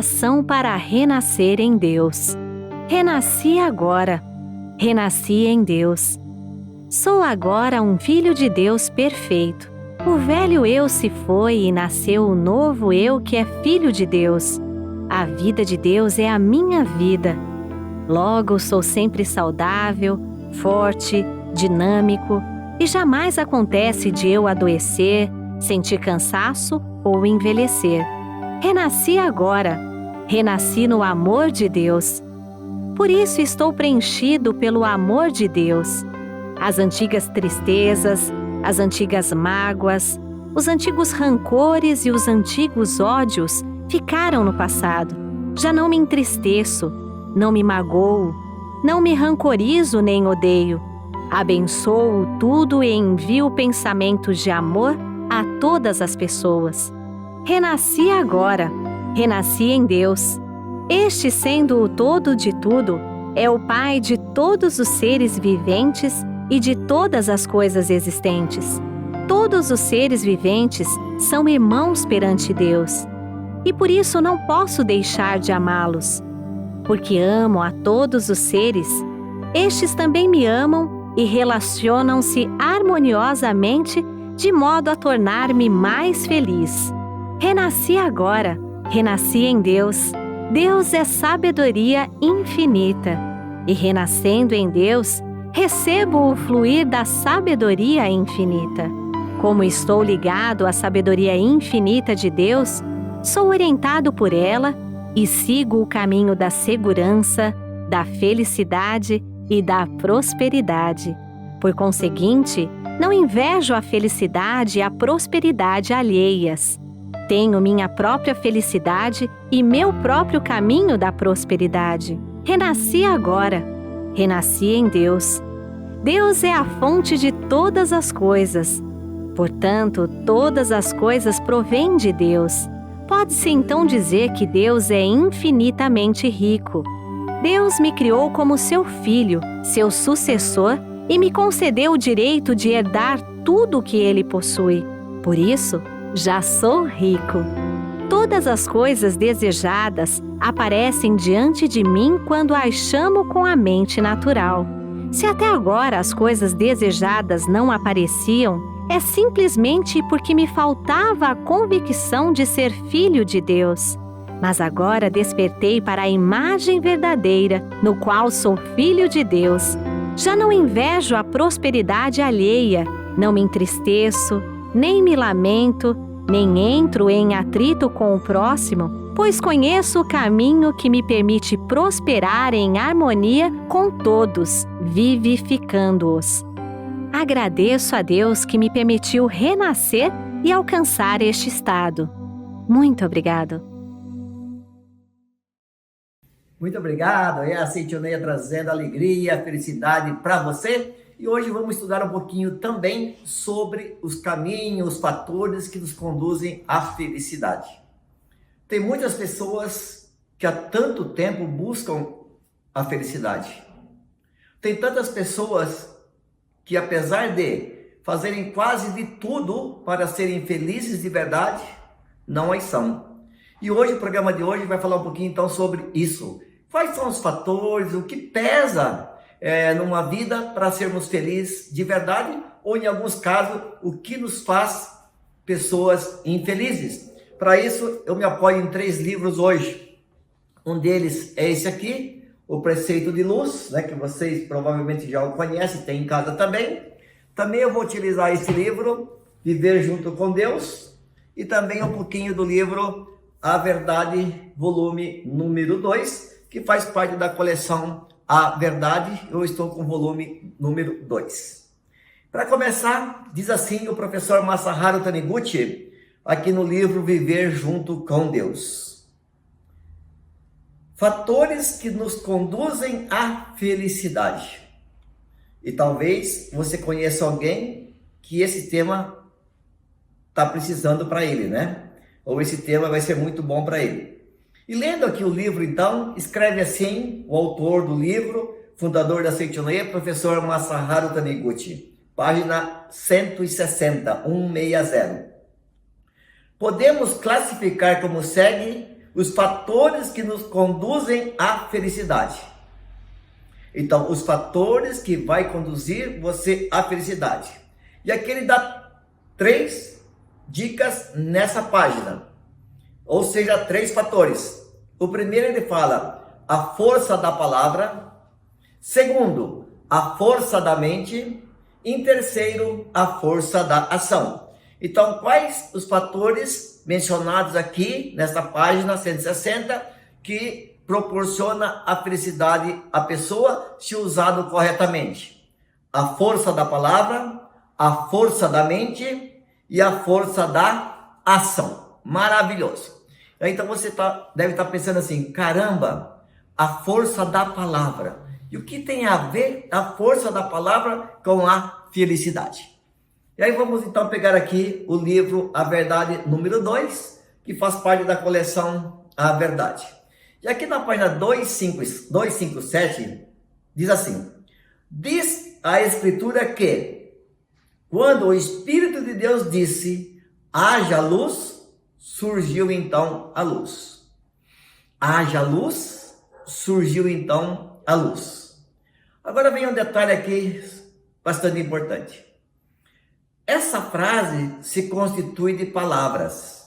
oração para renascer em Deus. Renasci agora. Renasci em Deus. Sou agora um filho de Deus perfeito. O velho eu se foi e nasceu o novo eu que é filho de Deus. A vida de Deus é a minha vida. Logo, sou sempre saudável, forte, dinâmico e jamais acontece de eu adoecer, sentir cansaço ou envelhecer. Renasci agora. Renasci no amor de Deus. Por isso estou preenchido pelo amor de Deus. As antigas tristezas, as antigas mágoas, os antigos rancores e os antigos ódios ficaram no passado. Já não me entristeço, não me magoo, não me rancorizo nem odeio. Abençoo tudo e envio pensamentos de amor a todas as pessoas. Renasci agora, renasci em Deus. Este, sendo o todo de tudo, é o Pai de todos os seres viventes e de todas as coisas existentes. Todos os seres viventes são irmãos perante Deus. E por isso não posso deixar de amá-los. Porque amo a todos os seres, estes também me amam e relacionam-se harmoniosamente de modo a tornar-me mais feliz. Renasci agora, renasci em Deus. Deus é sabedoria infinita. E renascendo em Deus, recebo o fluir da sabedoria infinita. Como estou ligado à sabedoria infinita de Deus, sou orientado por ela e sigo o caminho da segurança, da felicidade e da prosperidade. Por conseguinte, não invejo a felicidade e a prosperidade alheias. Tenho minha própria felicidade e meu próprio caminho da prosperidade. Renasci agora. Renasci em Deus. Deus é a fonte de todas as coisas. Portanto, todas as coisas provêm de Deus. Pode-se então dizer que Deus é infinitamente rico. Deus me criou como seu filho, seu sucessor, e me concedeu o direito de herdar tudo o que ele possui. Por isso, já sou rico. Todas as coisas desejadas aparecem diante de mim quando as chamo com a mente natural. Se até agora as coisas desejadas não apareciam, é simplesmente porque me faltava a convicção de ser filho de Deus. Mas agora despertei para a imagem verdadeira, no qual sou filho de Deus. Já não invejo a prosperidade alheia, não me entristeço, nem me lamento, nem entro em atrito com o próximo, pois conheço o caminho que me permite prosperar em harmonia com todos, vivificando-os. Agradeço a Deus que me permitiu renascer e alcançar este estado. Muito obrigado. Muito obrigado. É a Ceitioneia trazendo alegria, felicidade para você. E hoje vamos estudar um pouquinho também sobre os caminhos, os fatores que nos conduzem à felicidade. Tem muitas pessoas que há tanto tempo buscam a felicidade. Tem tantas pessoas que, apesar de fazerem quase de tudo para serem felizes de verdade, não as são. E hoje, o programa de hoje vai falar um pouquinho então sobre isso. Quais são os fatores, o que pesa numa vida para sermos felizes de verdade, ou em alguns casos, o que nos faz pessoas infelizes. Para isso, eu me apoio em 3 livros hoje. Um deles é esse aqui, O Preceito de Luz, né, que vocês provavelmente já o conhecem, tem em casa também. Também eu vou utilizar esse livro, Viver Junto com Deus, e também um pouquinho do livro A Verdade, volume número 2, que faz parte da coleção A Verdade. Eu estou com o volume número 2. Para começar, diz assim o professor Masaharu Taniguchi, aqui no livro Viver Junto com Deus. Fatores que nos conduzem à felicidade. E talvez você conheça alguém que esse tema está precisando para ele, né? Ou esse tema vai ser muito bom para ele. E lendo aqui o livro, então, escreve assim o autor do livro, fundador da Ceitioneia, professor Masaharu Taniguchi, página 160. Podemos classificar como segue os fatores que nos conduzem à felicidade. Então, os fatores que vai conduzir você à felicidade. E aqui ele dá 3 dicas nessa página. Ou seja, 3 fatores. O primeiro ele fala a força da palavra. Segundo, a força da mente. Em terceiro, a força da ação. Então, quais os fatores mencionados aqui nessa página 160 que proporciona a felicidade à pessoa se usado corretamente? A força da palavra, a força da mente e a força da ação. Maravilhoso. Então você deve estar pensando assim, caramba, a força da palavra. E o que tem a ver a força da palavra com a felicidade? E aí vamos então pegar aqui o livro A Verdade número 2, que faz parte da coleção A Verdade. E aqui na página 257, diz assim: diz a Escritura que, quando o Espírito de Deus disse, haja luz, surgiu então a luz. Haja luz, surgiu então a luz. Agora vem um detalhe aqui bastante importante. Essa frase se constitui de palavras.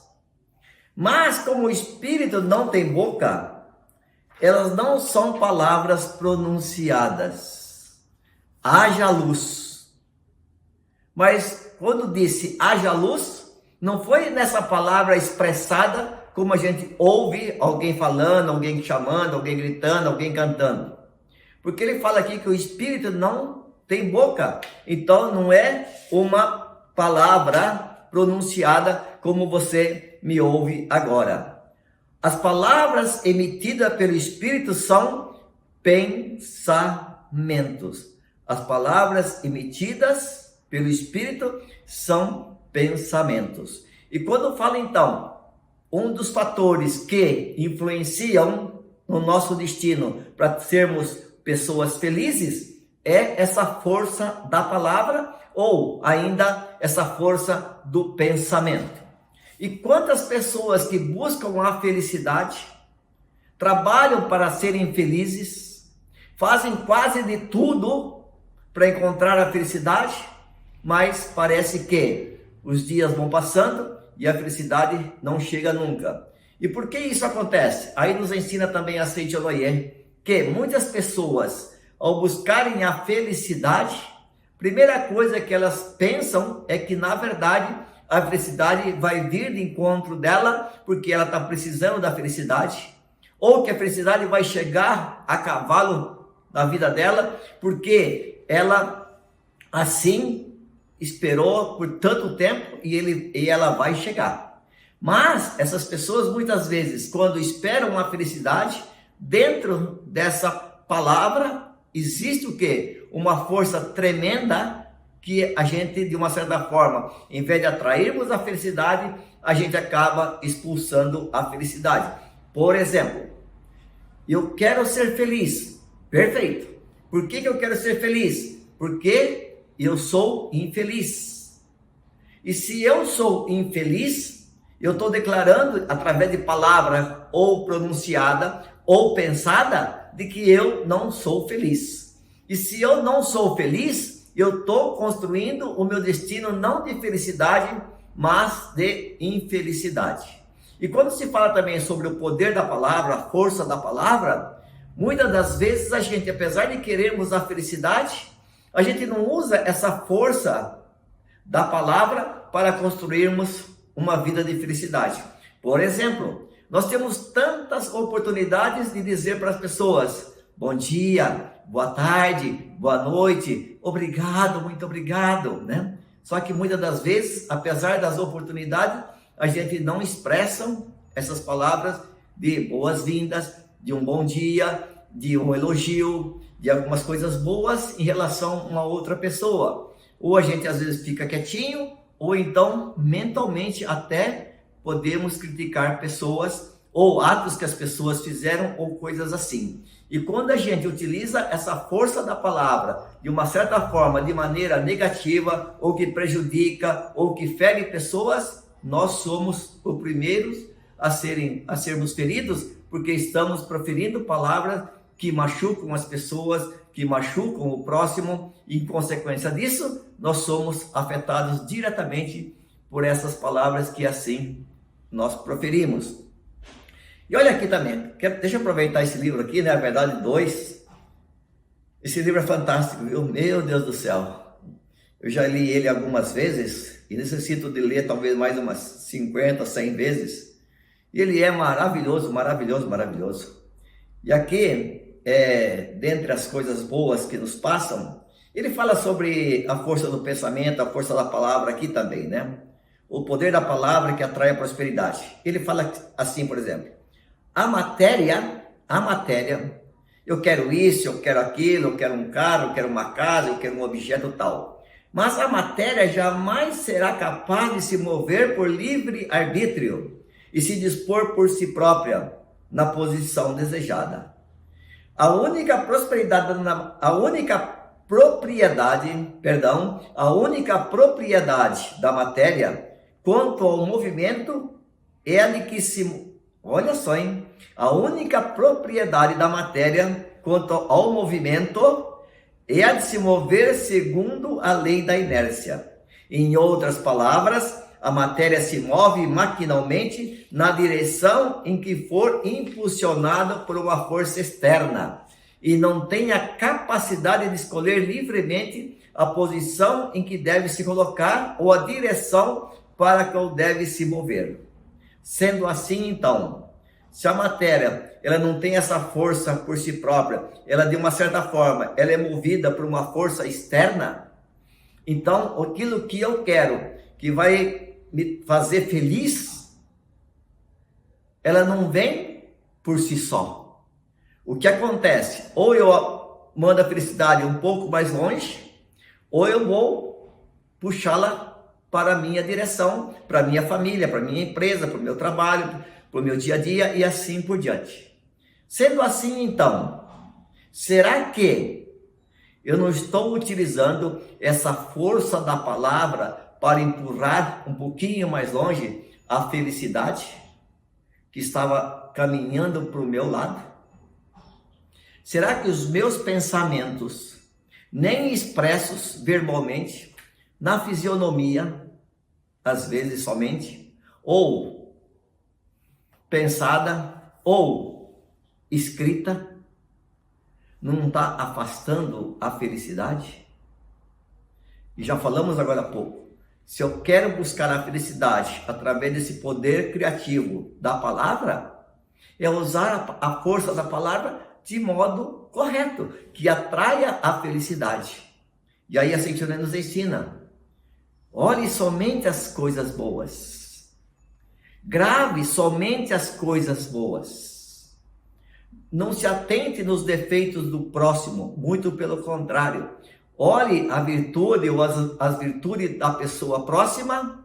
Mas como o Espírito não tem boca, elas não são palavras pronunciadas. Haja luz. Mas quando disse haja luz, não foi nessa palavra expressada como a gente ouve alguém falando, alguém chamando, alguém gritando, alguém cantando. Porque ele fala aqui que o Espírito não tem boca. Então não é uma palavra pronunciada como você me ouve agora. As palavras emitidas pelo Espírito são pensamentos. As palavras emitidas pelo Espírito são pensamentos. E quando fala então, um dos fatores que influenciam no nosso destino para sermos pessoas felizes é essa força da palavra ou ainda essa força do pensamento. E quantas pessoas que buscam a felicidade, trabalham para serem felizes, fazem quase de tudo para encontrar a felicidade, mas parece que os dias vão passando e a felicidade não chega nunca. E por que isso acontece? Aí nos ensina também a Seiichi Onoye que muitas pessoas, ao buscarem a felicidade, primeira coisa que elas pensam é que, na verdade, a felicidade vai vir de encontro dela, porque ela está precisando da felicidade, ou que a felicidade vai chegar a cavalo na vida dela, porque ela, assim, esperou por tanto tempo e ela vai chegar. Mas essas pessoas, muitas vezes, quando esperam a felicidade, dentro dessa palavra, existe o quê? Uma força tremenda que a gente, de uma certa forma, em vez de atrairmos a felicidade, a gente acaba expulsando a felicidade. Por exemplo, eu quero ser feliz. Perfeito. Por que eu quero ser feliz? Porque eu sou infeliz. E se eu sou infeliz, eu estou declarando, através de palavra ou pronunciada, ou pensada, de que eu não sou feliz. E se eu não sou feliz, eu estou construindo o meu destino não de felicidade, mas de infelicidade. E quando se fala também sobre o poder da palavra, a força da palavra, muitas das vezes a gente, apesar de querermos a felicidade, a gente não usa essa força da palavra para construirmos uma vida de felicidade. Por exemplo, nós temos tantas oportunidades de dizer para as pessoas: bom dia, boa tarde, boa noite, obrigado, muito obrigado, né? Só que muitas das vezes, apesar das oportunidades, a gente não expressa essas palavras de boas-vindas, de um bom dia, de um elogio, de algumas coisas boas em relação a uma outra pessoa. Ou a gente às vezes fica quietinho, ou então mentalmente até podemos criticar pessoas ou atos que as pessoas fizeram ou coisas assim. E quando a gente utiliza essa força da palavra de uma certa forma, de maneira negativa, ou que prejudica, ou que fere pessoas, nós somos os primeiros a sermos feridos, porque estamos proferindo palavras que machucam as pessoas, que machucam o próximo, e em consequência disso, nós somos afetados diretamente por essas palavras que assim nós proferimos. E olha aqui também, deixa eu aproveitar esse livro aqui, né? Na verdade, 2. Esse livro é fantástico, viu? Meu Deus do céu. Eu já li ele algumas vezes e necessito de ler talvez mais umas 50, 100 vezes. E ele é maravilhoso, maravilhoso, maravilhoso. E aqui, dentre as coisas boas que nos passam, ele fala sobre a força do pensamento, a força da palavra aqui também, né? O poder da palavra que atrai a prosperidade. Ele fala assim, por exemplo, a matéria, eu quero isso, eu quero aquilo, eu quero um carro, eu quero uma casa, eu quero um objeto tal. Mas a matéria jamais será capaz de se mover por livre arbítrio e se dispor por si própria na posição desejada. A única propriedade da matéria quanto ao movimento é a de que se... Olha só, hein? A única propriedade da matéria quanto ao movimento é a de se mover segundo a lei da inércia. Em outras palavras, a matéria se move maquinalmente na direção em que for impulsionada por uma força externa e não tem a capacidade de escolher livremente a posição em que deve se colocar ou a direção para que deve se mover. Sendo assim, então, se a matéria ela não tem essa força por si própria, ela de uma certa forma ela é movida por uma força externa, então aquilo que eu quero, que vai me fazer feliz, ela não vem por si só. O que acontece? Ou eu mando a felicidade um pouco mais longe, ou eu vou puxá-la para a minha direção, para a minha família, para a minha empresa, para o meu trabalho, para o meu dia a dia e assim por diante. Sendo assim, então, será que eu não estou utilizando essa força da palavra para empurrar um pouquinho mais longe a felicidade que estava caminhando para o meu lado? Será que os meus pensamentos, nem expressos verbalmente, na fisionomia, às vezes somente, ou pensada, ou escrita, não está afastando a felicidade? E já falamos agora há pouco, se eu quero buscar a felicidade através desse poder criativo da palavra, é usar a força da palavra de modo correto, que atraia a felicidade. E aí a Senhora nos ensina: olhe somente as coisas boas. Grave somente as coisas boas. Não se atente nos defeitos do próximo, muito pelo contrário. Olhe a virtude ou as virtudes da pessoa próxima,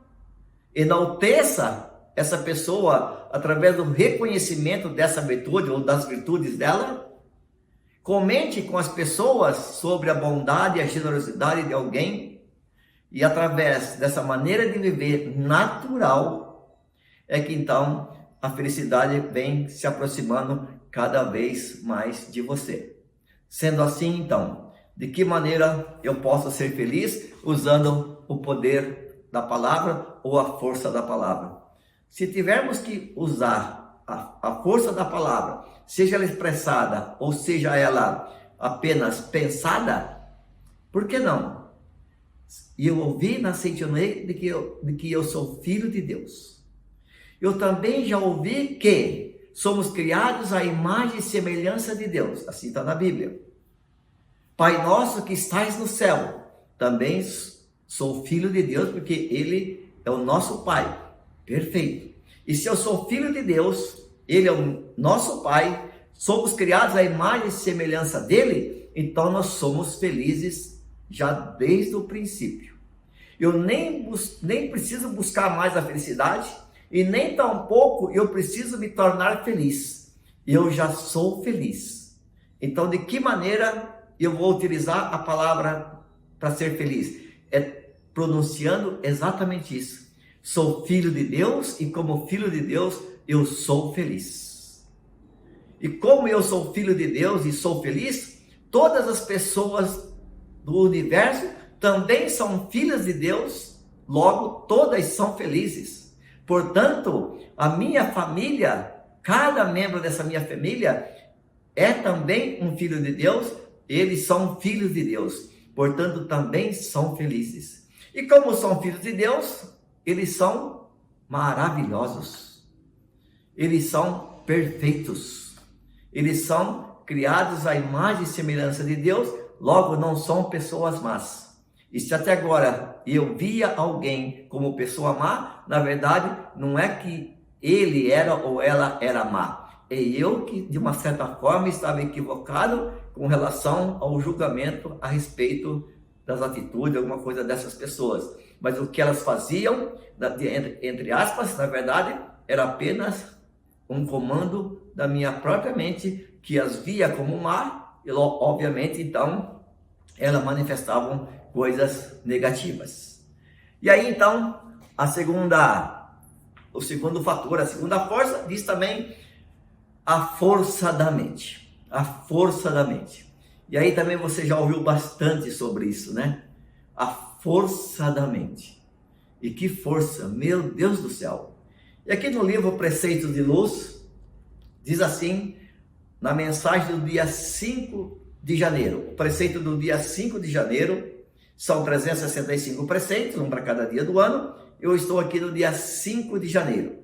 enalteça essa pessoa através do reconhecimento dessa virtude ou das virtudes dela. Comente com as pessoas sobre a bondade e a generosidade de alguém. E através dessa maneira de viver natural, é que então a felicidade vem se aproximando cada vez mais de você. Sendo assim, então, de que maneira eu posso ser feliz usando o poder da palavra ou a força da palavra? Se tivermos que usar a força da palavra, seja ela expressada ou seja ela apenas pensada, por que não? E eu ouvi na Sentinel de que eu sou filho de Deus. Eu também já ouvi que somos criados à imagem e semelhança de Deus. Assim está na Bíblia. Pai nosso que estais no céu. Também sou filho de Deus, porque Ele é o nosso Pai. Perfeito. E se eu sou filho de Deus, Ele é o nosso Pai, somos criados à imagem e semelhança dEle, então nós somos felizes já desde o princípio. Eu nem preciso buscar mais a felicidade e nem tampouco eu preciso me tornar feliz. Eu já sou feliz. Então, de que maneira eu vou utilizar a palavra para ser feliz? É pronunciando exatamente isso. Sou filho de Deus e como filho de Deus eu sou feliz. E como eu sou filho de Deus e sou feliz, todas as pessoas do universo também são filhas de Deus, logo todas são felizes. Portanto, a minha família, cada membro dessa minha família é também um filho de Deus, eles são filhos de Deus, portanto também são felizes. E como são filhos de Deus, eles são maravilhosos, eles são perfeitos, eles são criados à imagem e semelhança de Deus, logo não são pessoas más. E se até agora eu via alguém como pessoa má, na verdade não é que ele era ou ela era má, é eu que de uma certa forma estava equivocado com relação ao julgamento a respeito das atitudes, alguma coisa dessas pessoas. Mas o que elas faziam, entre aspas, na verdade, era apenas um comando da minha própria mente, que as via como má, e obviamente, então, elas manifestavam coisas negativas. E aí, então, o segundo fator, a segunda força, diz também a força da mente. A força da mente. E aí também você já ouviu bastante sobre isso, né? A força da mente. E que força, meu Deus do céu. E aqui no livro Preceitos de Luz, diz assim, na mensagem do dia 5 de janeiro. O preceito do dia 5 de janeiro, são 365 preceitos, um para cada dia do ano. Eu estou aqui no dia 5 de janeiro.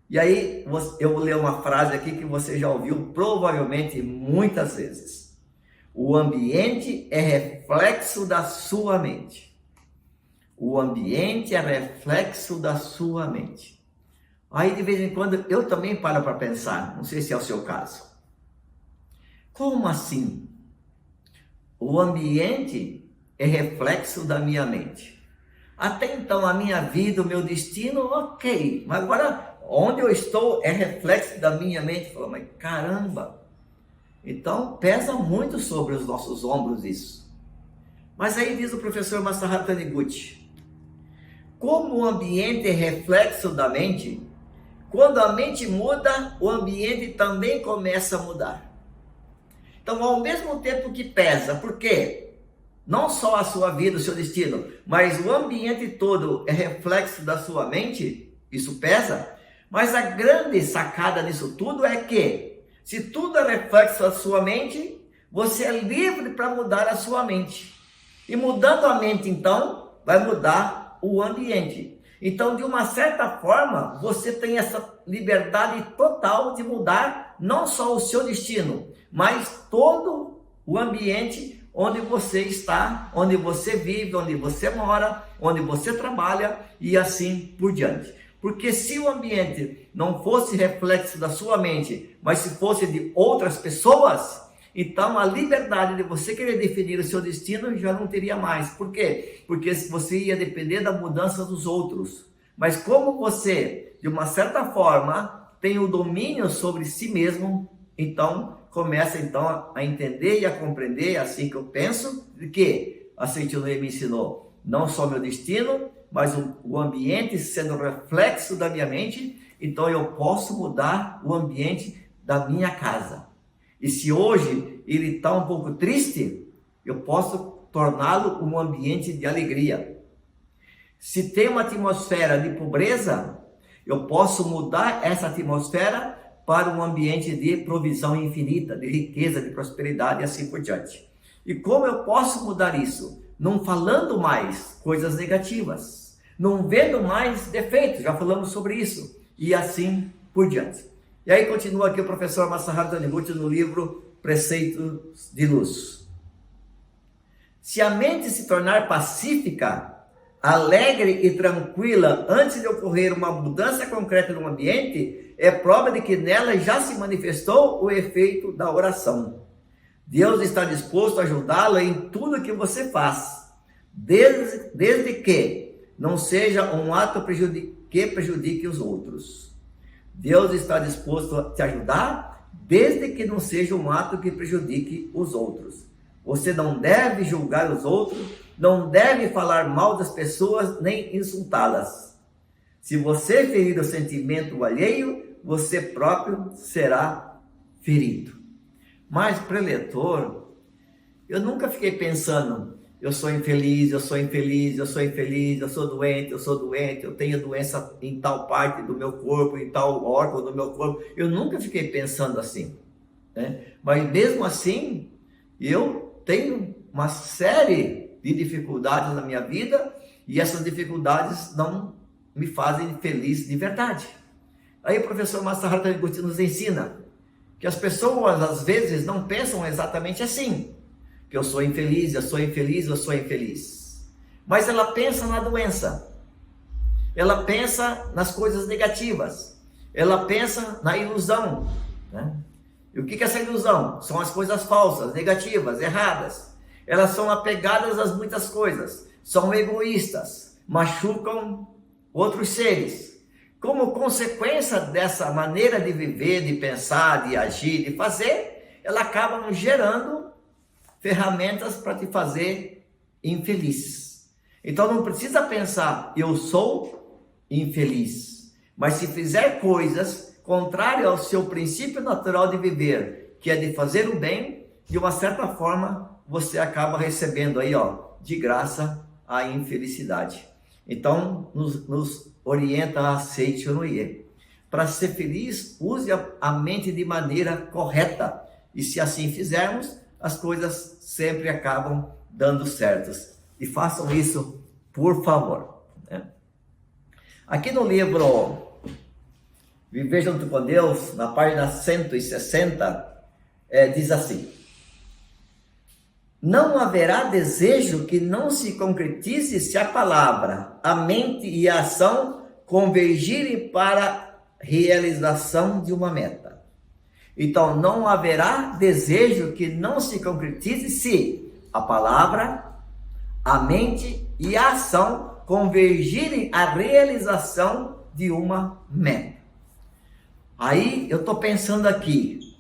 E aí eu vou ler uma frase aqui que você já ouviu provavelmente muitas vezes. O ambiente é reflexo da sua mente. O ambiente é reflexo da sua mente. Aí de vez em quando eu também paro para pensar, não sei se é o seu caso. Como assim? O ambiente é reflexo da minha mente. Até então a minha vida, o meu destino, ok. Mas agora onde eu estou é reflexo da minha mente. Fala, mas caramba! Então pesa muito sobre os nossos ombros isso. Mas aí diz o professor Masaharu Taniguchi, como o ambiente é reflexo da mente, quando a mente muda, o ambiente também começa a mudar. Então, ao mesmo tempo que pesa, por quê? Não só a sua vida, o seu destino, mas o ambiente todo é reflexo da sua mente, isso pesa. Mas a grande sacada nisso tudo é que, se tudo é reflexo da sua mente, você é livre para mudar a sua mente. E mudando a mente, então, vai mudar o ambiente. Então, de uma certa forma, você tem essa liberdade total de mudar não só o seu destino, mas todo o ambiente onde você está, onde você vive, onde você mora, onde você trabalha e assim por diante. Porque se o ambiente não fosse reflexo da sua mente, mas se fosse de outras pessoas, então a liberdade de você querer definir o seu destino já não teria mais. Por quê? Porque você ia depender da mudança dos outros. Mas como você, de uma certa forma, tem o domínio sobre si mesmo, então começa então a entender e a compreender, assim que eu penso, de que a Sentinela me ensinou não só meu destino, mas o ambiente sendo reflexo da minha mente, então eu posso mudar o ambiente da minha casa. E se hoje ele está um pouco triste, eu posso torná-lo um ambiente de alegria. Se tem uma atmosfera de pobreza, eu posso mudar essa atmosfera para um ambiente de provisão infinita, de riqueza, de prosperidade e assim por diante. E como eu posso mudar isso? Não falando mais coisas negativas, não vendo mais defeitos, já falamos sobre isso, e assim por diante. E aí continua aqui o professor Masaharu Taniguchi no livro Preceitos de Luz. Se a mente se tornar pacífica, alegre e tranquila antes de ocorrer uma mudança concreta no ambiente, é prova de que nela já se manifestou o efeito da oração. Deus está disposto a ajudá-la em tudo que você faz, desde que não seja um ato que prejudique os outros. Deus está disposto a te ajudar, desde que não seja um ato que prejudique os outros. Você não deve julgar os outros, não deve falar mal das pessoas, nem insultá-las. Se você ferir o sentimento alheio, você próprio será ferido. Mas, preletor, eu nunca fiquei pensando, eu sou infeliz, eu sou infeliz, eu sou infeliz, eu sou doente, eu tenho doença em tal parte do meu corpo, em tal órgão do meu corpo. Eu nunca fiquei pensando assim, né? Mas mesmo assim, eu tenho uma série de dificuldades na minha vida e essas dificuldades não me fazem feliz de verdade. Aí o professor Masaharu Taniguchi nos ensina que as pessoas às vezes não pensam exatamente assim, que eu sou infeliz, eu sou infeliz, eu sou infeliz. Mas ela pensa na doença, ela pensa nas coisas negativas, ela pensa na ilusão, né? E o que é essa ilusão? São as coisas falsas, negativas, erradas. Elas são apegadas às muitas coisas, são egoístas, machucam outros seres. Como consequência dessa maneira de viver, de pensar, de agir, de fazer, ela acaba nos gerando ferramentas para te fazer infeliz. Então não precisa pensar, eu sou infeliz. Mas se fizer coisas contrárias ao seu princípio natural de viver, que é de fazer o bem, de uma certa forma você acaba recebendo aí, de graça a infelicidade. Então nos orienta a Seiichi Onoye. Para ser feliz, use a mente de maneira correta. E se assim fizermos, as coisas sempre acabam dando certas. E façam isso, por favor, né? Aqui no livro Viver Junto com Deus, na página 160, diz assim: não haverá desejo que não se concretize se a palavra, a mente e a ação convergirem para a realização de uma meta. Então, não haverá desejo que não se concretize se a palavra, a mente e a ação convergirem à realização de uma meta. Aí eu estou pensando aqui,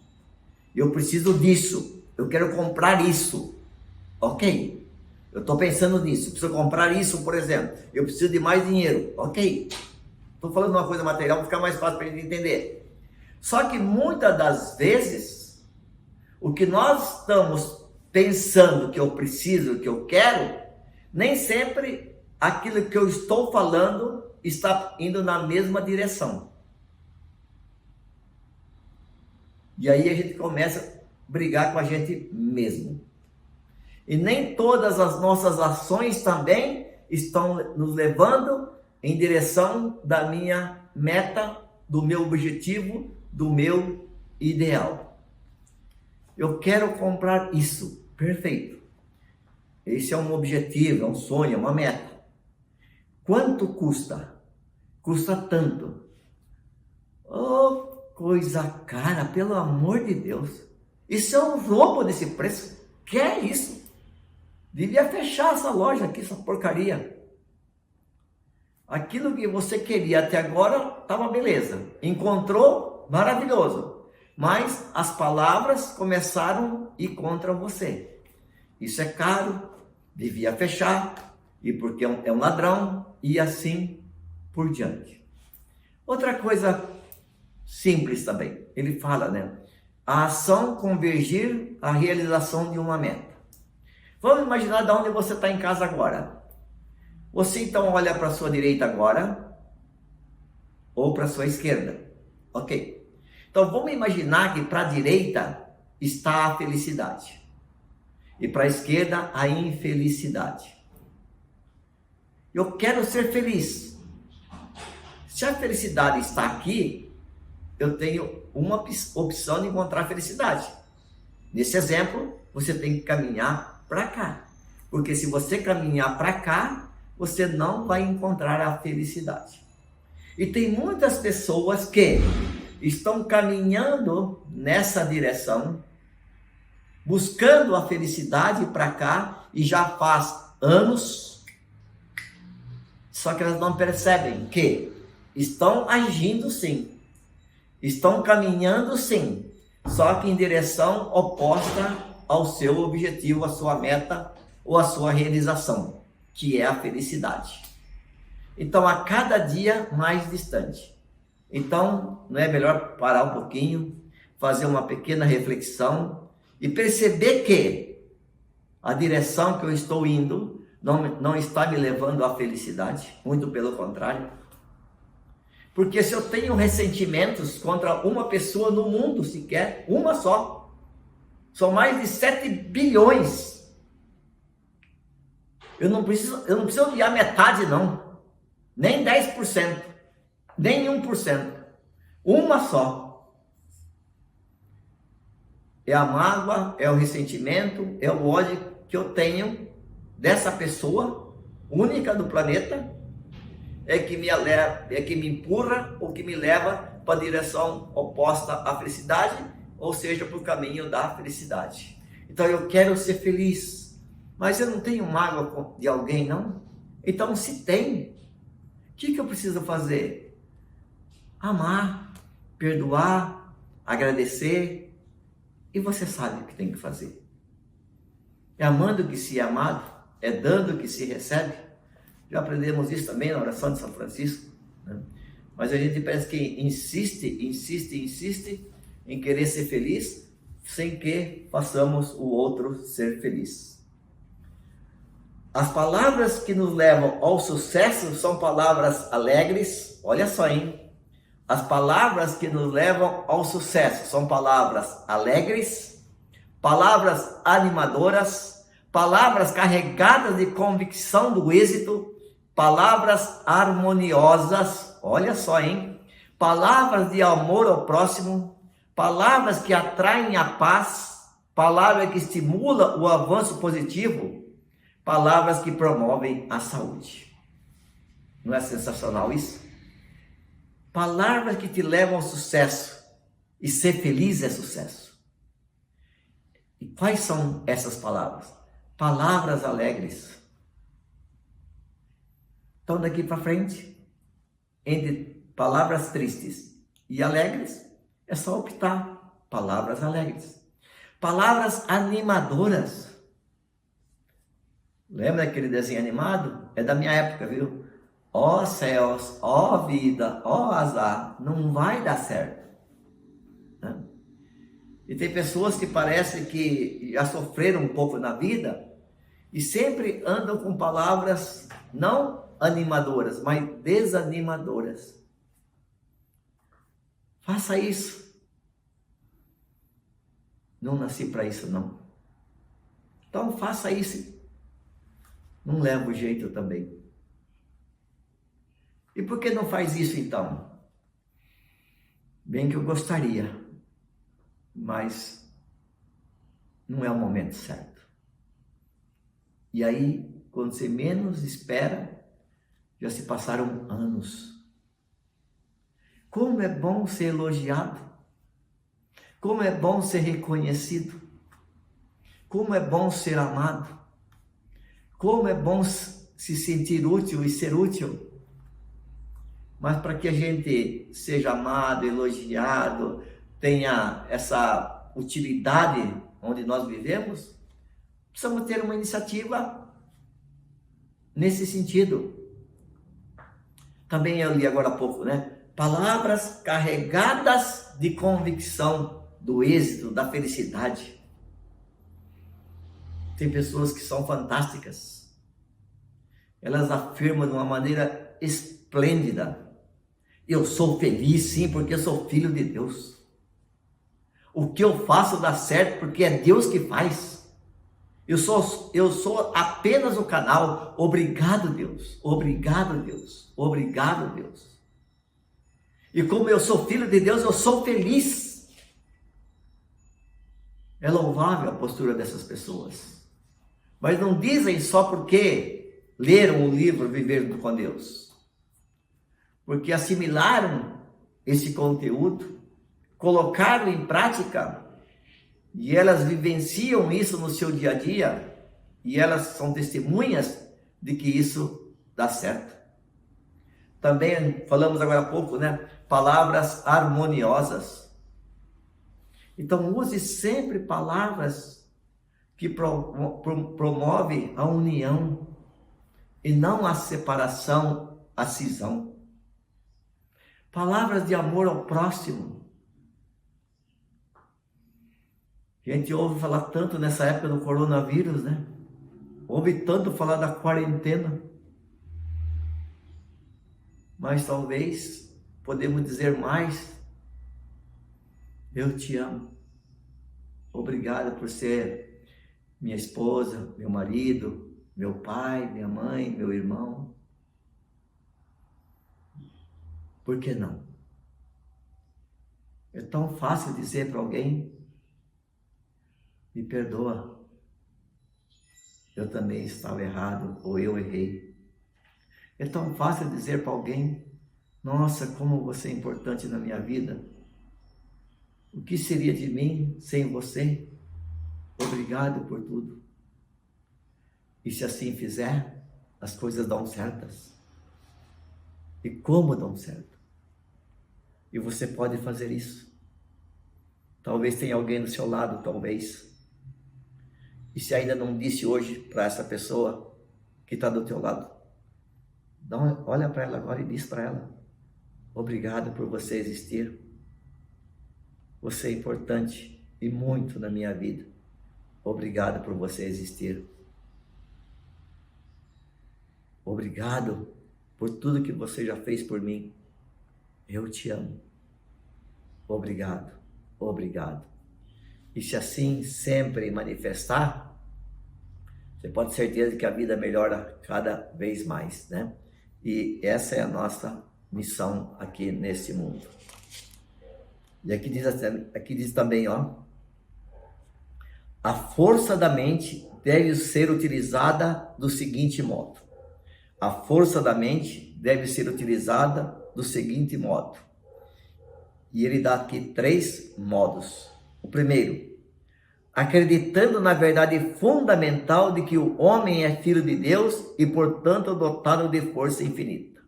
eu preciso disso, eu quero comprar isso, ok? Eu estou pensando nisso, preciso comprar isso, por exemplo, eu preciso de mais dinheiro, ok? Estou falando uma coisa material para ficar mais fácil para a gente entender. Só que muitas das vezes, o que nós estamos pensando que eu preciso, que eu quero, nem sempre aquilo que eu estou falando está indo na mesma direção. E aí a gente começa a brigar com a gente mesmo. E nem todas as nossas ações também estão nos levando em direção da minha meta, do meu objetivo, do meu ideal. Eu quero comprar isso. Perfeito. Esse é um objetivo, é um sonho, é uma meta. Quanto custa? Custa tanto. Oh, coisa cara, pelo amor de Deus. Isso é um roubo desse preço. Que é isso? Devia fechar essa loja aqui, essa porcaria. Aquilo que você queria até agora estava beleza. Encontrou, maravilhoso. Mas as palavras começaram a ir contra você. Isso é caro, devia fechar, e porque é um ladrão, e assim por diante. Outra coisa simples também, ele fala, né? A ação convergir à realização de uma meta. Vamos imaginar de onde você está em casa agora. Você então olha para a sua direita agora, ou para a sua esquerda, ok? Então vamos imaginar que para a direita está a felicidade, e para a esquerda a infelicidade. Eu quero ser feliz. Se a felicidade está aqui, eu tenho uma opção de encontrar felicidade. Nesse exemplo, você tem que caminhar para cá. Porque se você caminhar para cá, você não vai encontrar a felicidade. E tem muitas pessoas que estão caminhando nessa direção, buscando a felicidade para cá, e já faz anos, só que elas não percebem que estão agindo sim, estão caminhando sim, só que em direção oposta ao seu objetivo, à sua meta ou à sua realização, que é a felicidade. Então, a cada dia mais distante. Então, não é melhor parar um pouquinho, fazer uma pequena reflexão e perceber que a direção que eu estou indo não está me levando à felicidade, muito pelo contrário. Porque se eu tenho ressentimentos contra uma pessoa no mundo sequer, uma só, são mais de 7 bilhões. Eu não preciso odiar metade não, nem 10%, nem 1%, uma só. É a mágoa, é o ressentimento, é o ódio que eu tenho dessa pessoa única do planeta, é que me empurra ou que me leva para a direção oposta à felicidade, ou seja, para o caminho da felicidade. Então eu quero ser feliz, mas eu não tenho mágoa de alguém, não? Então, se tem, o que eu preciso fazer? Amar, perdoar, agradecer, e você sabe o que tem que fazer. É amando que se é amado, é dando que se recebe. Já aprendemos isso também na oração de São Francisco, né? Mas a gente parece que insiste em querer ser feliz, sem que façamos o outro ser feliz. As palavras que nos levam ao sucesso são palavras alegres, olha só, hein? As palavras que nos levam ao sucesso são palavras alegres, palavras animadoras, palavras carregadas de convicção do êxito, palavras harmoniosas, olha só, hein? Palavras de amor ao próximo, palavras que atraem a paz, palavras que estimulam o avanço positivo, palavras que promovem a saúde. Não é sensacional isso? Palavras que te levam ao sucesso, e ser feliz é sucesso. E quais são essas palavras? Palavras alegres. Então, daqui para frente, entre palavras tristes e alegres, é só optar palavras alegres. Palavras animadoras. Lembra daquele desenho animado? É da minha época, viu? Ó céus, ó vida, ó azar, não vai dar certo. Né? E tem pessoas que parecem que já sofreram um pouco na vida e sempre andam com palavras não animadoras, mas desanimadoras. Faça isso. Não nasci para isso, não. Então faça isso. Não leva o jeito também. E por que não faz isso então? Bem que eu gostaria, mas não é o momento certo. E aí, quando você menos espera, já se passaram anos. Como é bom ser elogiado. Como é bom ser reconhecido. Como é bom ser amado. Como é bom se sentir útil e ser útil. Mas para que a gente seja amado, elogiado, tenha essa utilidade onde nós vivemos, precisamos ter uma iniciativa nesse sentido. Também eu li agora há pouco, né? Palavras carregadas de convicção do êxito, da felicidade. Tem pessoas que são fantásticas. Elas afirmam de uma maneira esplêndida: eu sou feliz sim, porque eu sou filho de Deus. O que eu faço dá certo porque é Deus que faz. Eu sou apenas o canal. Obrigado, Deus. Obrigado, Deus. Obrigado, Deus. E como eu sou filho de Deus, eu sou feliz. É louvável a postura dessas pessoas. Mas não dizem só porque leram o livro Viver com Deus. Porque assimilaram esse conteúdo, colocaram em prática, e elas vivenciam isso no seu dia a dia, e elas são testemunhas de que isso dá certo. Também falamos agora há pouco, né? Palavras harmoniosas. Então use sempre palavras que promovem a união e não a separação, a cisão. Palavras de amor ao próximo. A gente ouve falar tanto nessa época do coronavírus, né? Ouve tanto falar da quarentena. Mas talvez podemos dizer mais. Eu te amo. Obrigado por ser minha esposa, meu marido, meu pai, minha mãe, meu irmão. Por que não? É tão fácil dizer para alguém: me perdoa, eu também estava errado, ou eu errei. É tão fácil dizer para alguém: nossa, como você é importante na minha vida. O que seria de mim sem você? Obrigado por tudo. E se assim fizer, as coisas dão certas. E como dão certo? E você pode fazer isso. Talvez tenha alguém do seu lado, talvez. E se ainda não disse hoje para essa pessoa que está do teu lado, olha para ela agora e diz para ela: obrigado por você existir. Você é importante e muito na minha vida. Obrigado por você existir. Obrigado por tudo que você já fez por mim. Eu te amo. Obrigado, obrigado. E se assim sempre manifestar, você pode ter certeza que a vida melhora cada vez mais, né? E essa é a nossa missão aqui nesse mundo. E aqui diz também, ó: a força da mente deve ser utilizada do seguinte modo. A força da mente deve ser utilizada do seguinte modo. E ele dá aqui 3 modos. O primeiro: acreditando na verdade fundamental de que o homem é filho de Deus e, portanto, dotado de força infinita.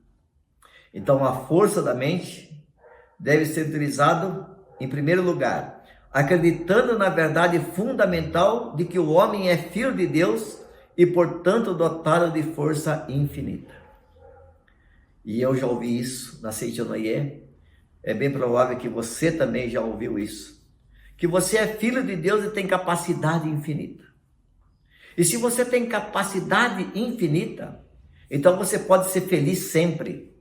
Então, a força da mente deve ser utilizado, em primeiro lugar, acreditando na verdade fundamental de que o homem é filho de Deus e, portanto, dotado de força infinita. E eu já ouvi isso na Seitonoye. É bem provável que você também já ouviu isso. Que você é filho de Deus e tem capacidade infinita. E se você tem capacidade infinita, então você pode ser feliz sempre.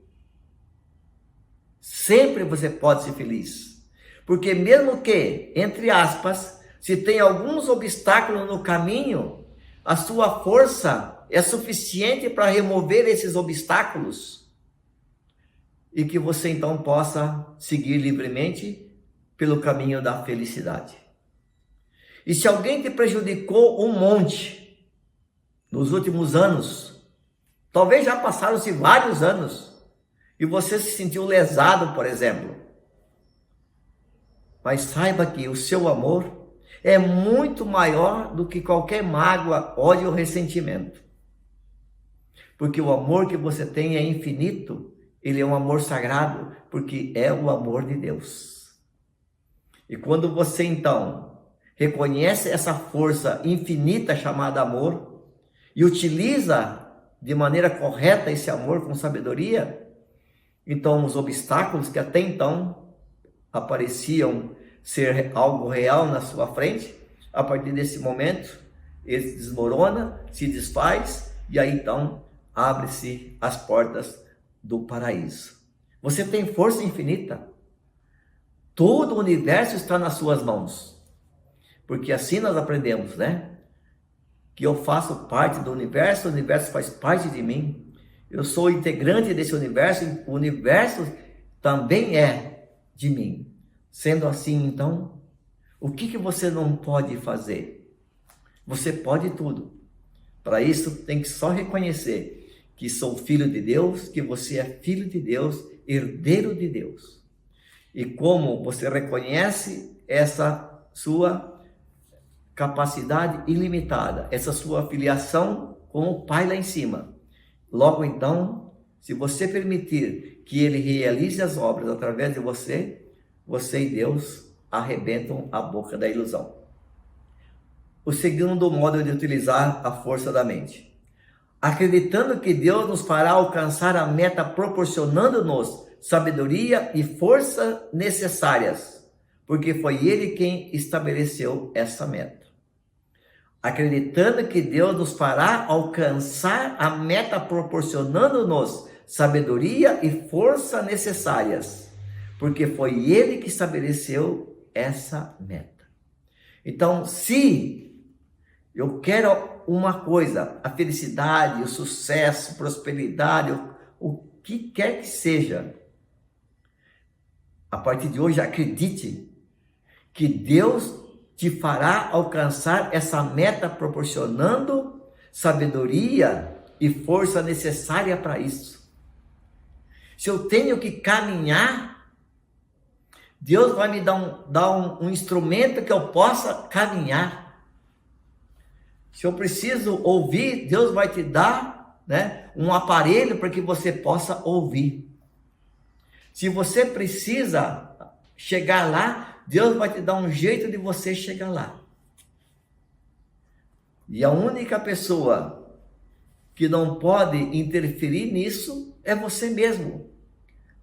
Sempre você pode ser feliz. Porque mesmo que, entre aspas, se tem alguns obstáculos no caminho, a sua força é suficiente para remover esses obstáculos e que você então possa seguir livremente pelo caminho da felicidade. E se alguém te prejudicou um monte nos últimos anos, talvez já passaram-se vários anos, e você se sentiu lesado, por exemplo, mas saiba que o seu amor é muito maior do que qualquer mágoa, ódio ou ressentimento. Porque o amor que você tem é infinito. Ele é um amor sagrado, porque é o amor de Deus. E quando você, então, reconhece essa força infinita chamada amor e utiliza de maneira correta esse amor com sabedoria, então os obstáculos que até então apareciam ser algo real na sua frente, a partir desse momento, ele se desmorona, se desfaz, e aí então abre-se as portas do paraíso. Você tem força infinita. Todo o universo está nas suas mãos. Porque assim nós aprendemos, né? Que eu faço parte do universo, o universo faz parte de mim. Eu sou integrante desse universo, o universo também é de mim. Sendo assim, então, o que você não pode fazer? Você pode tudo. Para isso, tem que só reconhecer que sou filho de Deus, que você é filho de Deus, herdeiro de Deus. E como você reconhece essa sua capacidade ilimitada, essa sua filiação com o Pai lá em cima, logo então, se você permitir que Ele realize as obras através de você, você e Deus arrebentam a boca da ilusão. O segundo modo de utilizar a força da mente: acreditando que Deus nos fará alcançar a meta proporcionando-nos sabedoria e força necessárias, porque foi Ele quem estabeleceu essa meta. Acreditando que Deus nos fará alcançar a meta, proporcionando-nos sabedoria e força necessárias, porque foi Ele que estabeleceu essa meta. Então, se eu quero uma coisa, a felicidade, o sucesso, prosperidade, o que quer que seja, a partir de hoje acredite que Deus te fará alcançar essa meta, proporcionando sabedoria e força necessária para isso. Se eu tenho que caminhar, Deus vai me dar um instrumento que eu possa caminhar. Se eu preciso ouvir, Deus vai te dar, né, um aparelho para que você possa ouvir. Se você precisa chegar lá, Deus vai te dar um jeito de você chegar lá. E a única pessoa que não pode interferir nisso é você mesmo.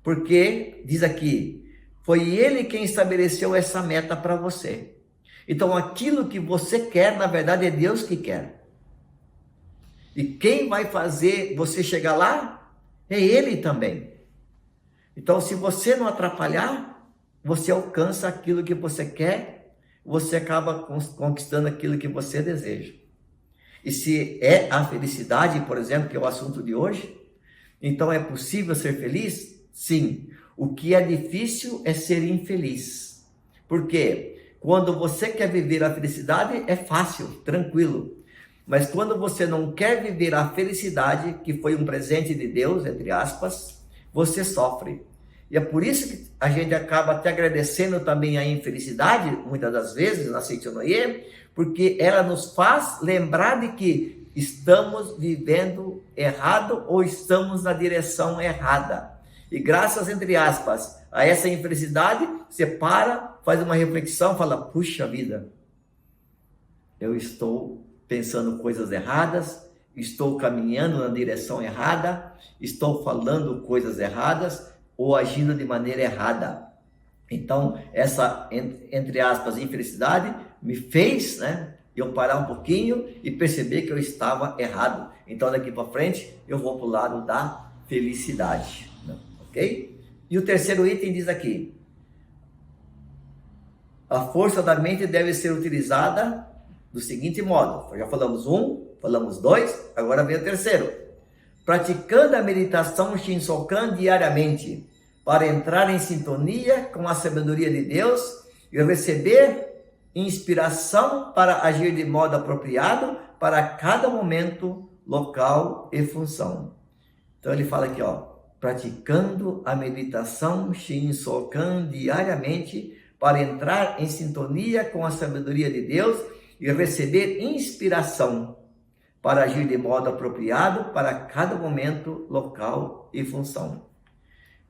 Porque, diz aqui, foi Ele quem estabeleceu essa meta para você. Então, aquilo que você quer, na verdade, é Deus que quer. E quem vai fazer você chegar lá é Ele também. Então, se você não atrapalhar, você alcança aquilo que você quer, você acaba conquistando aquilo que você deseja. E se é a felicidade, por exemplo, que é o assunto de hoje, então é possível ser feliz? Sim. O que é difícil é ser infeliz. Por quê? Quando você quer viver a felicidade, é fácil, tranquilo. Mas quando você não quer viver a felicidade, que foi um presente de Deus, entre aspas, você sofre. E é por isso que a gente acaba até agradecendo também a infelicidade, muitas das vezes, na Seitonoye, porque ela nos faz lembrar de que estamos vivendo errado ou estamos na direção errada. E graças, entre aspas, a essa infelicidade, você para, faz uma reflexão, fala, puxa vida, eu estou pensando coisas erradas, estou caminhando na direção errada, estou falando coisas erradas, ou agindo de maneira errada. Então, essa, entre aspas, infelicidade me fez, né, eu parar um pouquinho e perceber que eu estava errado. Então, daqui para frente, eu vou para o lado da felicidade. Né? Ok? E o terceiro item diz aqui, a força da mente deve ser utilizada do seguinte modo. Já falamos um, falamos dois, agora vem o terceiro. Praticando a meditação Shinsokan diariamente, para entrar em sintonia com a sabedoria de Deus e receber inspiração para agir de modo apropriado para cada momento, local e função. Então ele fala aqui, ó, praticando a meditação Shinsokan diariamente, para entrar em sintonia com a sabedoria de Deus e receber inspiração para agir de modo apropriado para cada momento, local e função.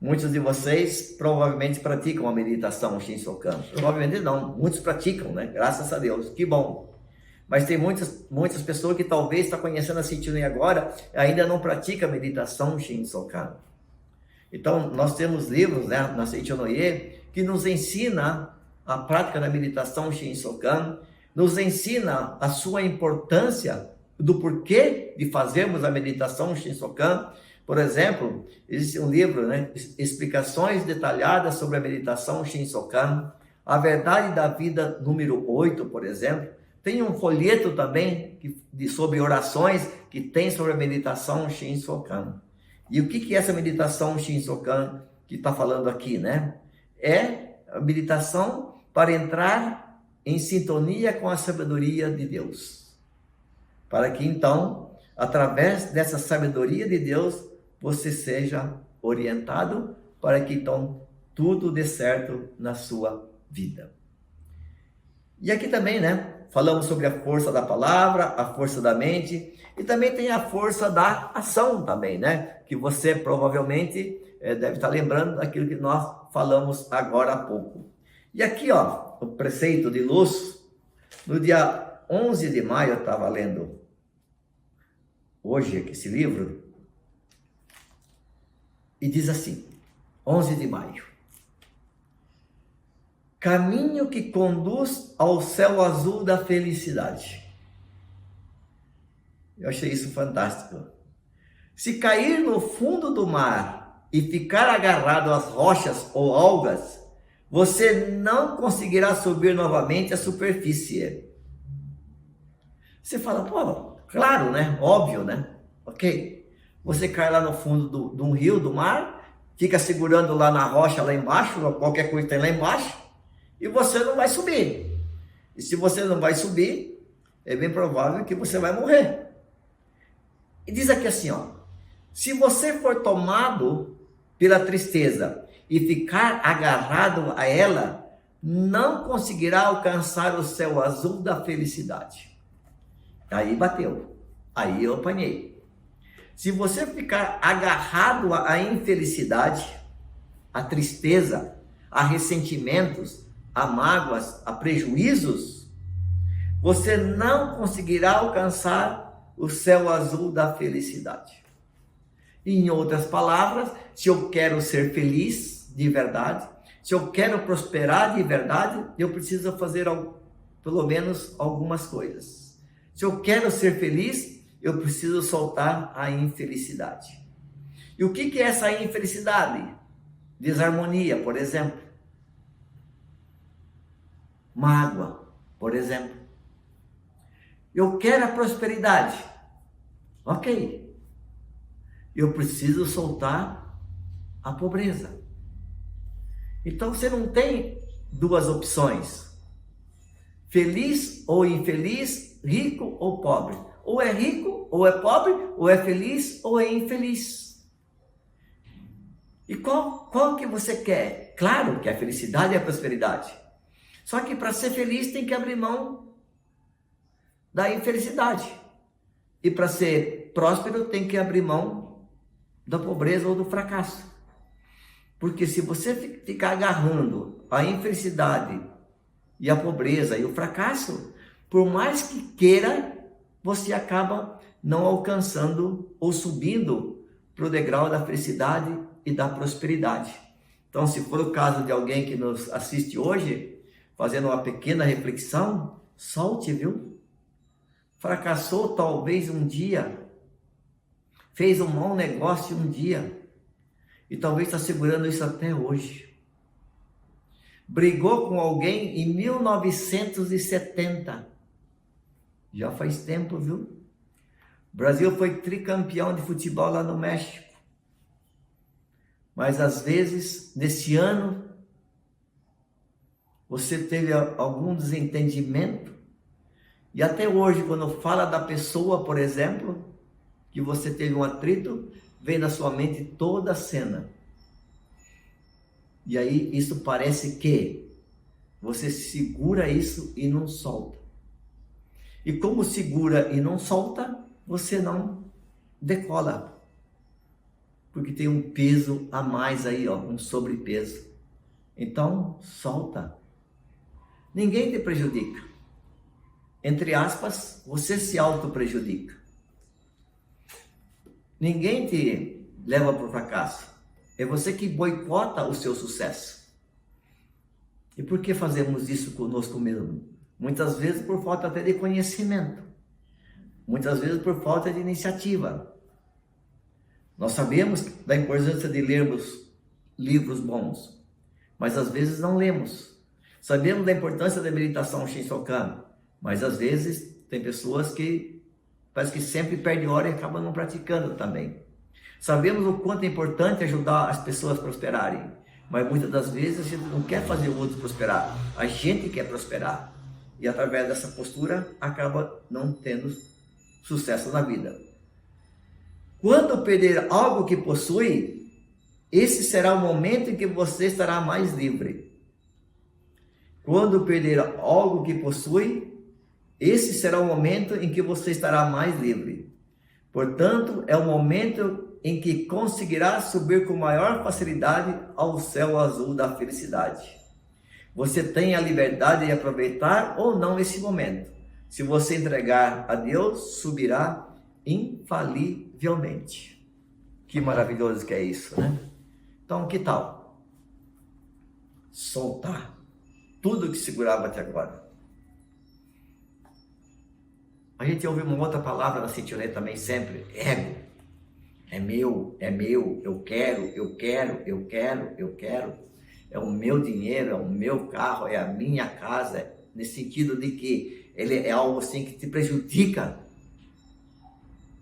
Muitos de vocês provavelmente praticam a meditação Shinsokan. Provavelmente não, muitos praticam, né? Graças a Deus, que bom. Mas tem muitas pessoas que talvez estão conhecendo a Seitonoye agora e ainda não pratica a meditação Shinsokan. Então, nós temos livros, né, na Seitonoye que nos ensina a prática da meditação Shinsokan, nos ensina a sua importância do porquê de fazermos a meditação Shinsokan. Por exemplo, existe um livro, né, Explicações Detalhadas sobre a Meditação Shinsokan, A Verdade da Vida, número 8, por exemplo. Tem um folheto também sobre orações que tem sobre a meditação Shinsokan. E o que é essa meditação Shinsokan que está falando aqui, né? É a meditação para entrar em sintonia com a sabedoria de Deus. Para que então, através dessa sabedoria de Deus, você seja orientado para que então tudo dê certo na sua vida. E aqui também, né? Falamos sobre a força da palavra, a força da mente e também tem a força da ação também, né? Que você provavelmente deve estar lembrando daquilo que nós falamos agora há pouco. E aqui, ó, o preceito de luz, no dia 11 de maio, eu estava lendo hoje aqui esse livro, e diz assim, 11 de maio. Caminho que conduz ao céu azul da felicidade. Eu achei isso fantástico. Se cair no fundo do mar e ficar agarrado às rochas ou algas, você não conseguirá subir novamente à superfície. Você fala, pô, claro, né? Óbvio, né? Ok. Você cai lá no fundo de um rio, do mar, fica segurando lá na rocha lá embaixo, ou qualquer coisa que tem lá embaixo, e você não vai subir. E se você não vai subir, é bem provável que você vai morrer. E diz aqui assim, ó, se você for tomado pela tristeza e ficar agarrado a ela, não conseguirá alcançar o céu azul da felicidade. Aí bateu, aí eu apanhei. Se você ficar agarrado à infelicidade, à tristeza, a ressentimentos, a mágoas, a prejuízos, você não conseguirá alcançar o céu azul da felicidade. Em outras palavras, se eu quero ser feliz de verdade, se eu quero prosperar de verdade, eu preciso fazer pelo menos algumas coisas. Se eu quero ser feliz, eu preciso soltar a infelicidade. E o que é essa infelicidade? Desarmonia, por exemplo. Mágoa, por exemplo. Eu quero a prosperidade. Ok. Eu preciso soltar a pobreza. Então você não tem duas opções. Feliz ou infeliz, rico ou pobre. Ou é rico, ou é pobre, ou é feliz, ou é infeliz. E qual que você quer? Claro que a felicidade é a prosperidade. Só que para ser feliz tem que abrir mão da infelicidade. E para ser próspero tem que abrir mão da pobreza ou do fracasso. Porque se você ficar agarrando a infelicidade e a pobreza e o fracasso, por mais que queira, você acaba não alcançando ou subindo para o degrau da felicidade e da prosperidade. Então, se for o caso de alguém que nos assiste hoje, fazendo uma pequena reflexão, solte, viu? Fracassou talvez um dia, fez um mau negócio um dia, e talvez está segurando isso até hoje. Brigou com alguém em 1970. Já faz tempo, viu? O Brasil foi tricampeão de futebol lá no México. Mas às vezes, nesse ano, você teve algum desentendimento. E até hoje, quando fala da pessoa, por exemplo, que você teve um atrito, vem na sua mente toda a cena. E aí, isso parece que você segura isso e não solta. E como segura e não solta, você não decola. Porque tem um peso a mais aí, ó, um sobrepeso. Então, solta. Ninguém te prejudica. Entre aspas, você se auto-prejudica. Ninguém te leva para o fracasso. É você que boicota o seu sucesso. E por que fazemos isso conosco mesmo? Muitas vezes por falta até de conhecimento. Muitas vezes por falta de iniciativa. Nós sabemos da importância de lermos livros bons, mas às vezes não lemos. Sabemos da importância da meditação Shinsokan, mas às vezes tem pessoas que parece que sempre perdem hora e acabam não praticando também. Sabemos o quanto é importante ajudar as pessoas a prosperarem, mas muitas das vezes a gente não quer fazer o outro prosperar, a gente quer prosperar. E através dessa postura acaba não tendo sucesso na vida. Quando perder algo que possui, esse será o momento em que você estará mais livre. Quando perder algo que possui, esse será o momento em que você estará mais livre. Portanto, é o momento em que conseguirá subir com maior facilidade ao céu azul da felicidade. Você tem a liberdade de aproveitar ou não esse momento. Se você entregar a Deus, subirá infalivelmente. Que maravilhoso que é isso, né? Então, que tal? soltar tudo que segurava até agora. A gente ouve uma outra palavra da Cíntia Onay também sempre, ego. É meu, eu quero, eu quero, eu quero, eu quero. É o meu dinheiro, é o meu carro, é a minha casa, nesse sentido de que ele é algo assim que te prejudica.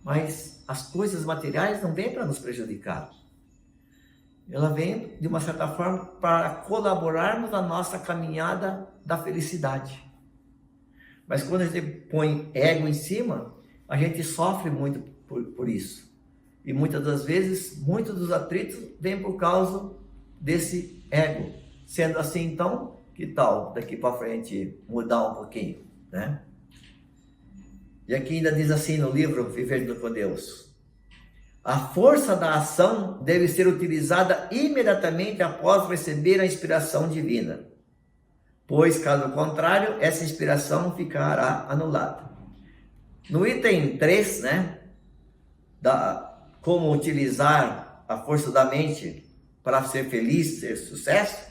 Mas as coisas materiais não vêm para nos prejudicar. Ela vem, de uma certa forma, para colaborarmos na nossa caminhada da felicidade. Mas quando a gente põe ego em cima, a gente sofre muito por isso. E muitas das vezes, muitos dos atritos vêm por causa desse ego. Sendo assim, então, que tal daqui para frente mudar um pouquinho, né? E aqui ainda diz assim no livro Vivendo com Deus: a força da ação deve ser utilizada imediatamente após receber a inspiração divina, pois, caso contrário, essa inspiração ficará anulada. No item 3, né, como utilizar a força da mente para ser feliz, ter sucesso,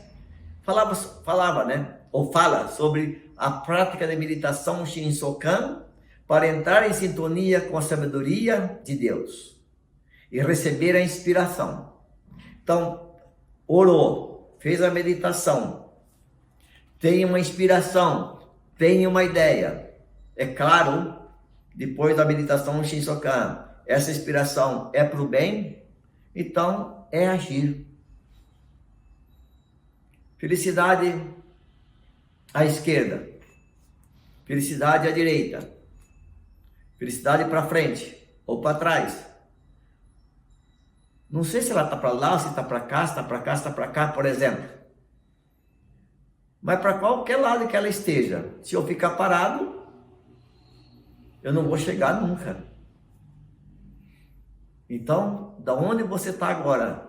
falava, né, ou fala sobre a prática de meditação Shinsokan para entrar em sintonia com a sabedoria de Deus e receber a inspiração. Então, orou, fez a meditação, tem uma inspiração, tem uma ideia. É claro, depois da meditação Shinsokan, essa inspiração é para o bem, então é agir. Felicidade à esquerda, felicidade à direita, felicidade para frente ou para trás. Não sei se ela está para lá, se está para cá, se está para cá, se está para cá, por exemplo. Mas para qualquer lado que ela esteja, se eu ficar parado, eu não vou chegar nunca. Então, da onde você está agora,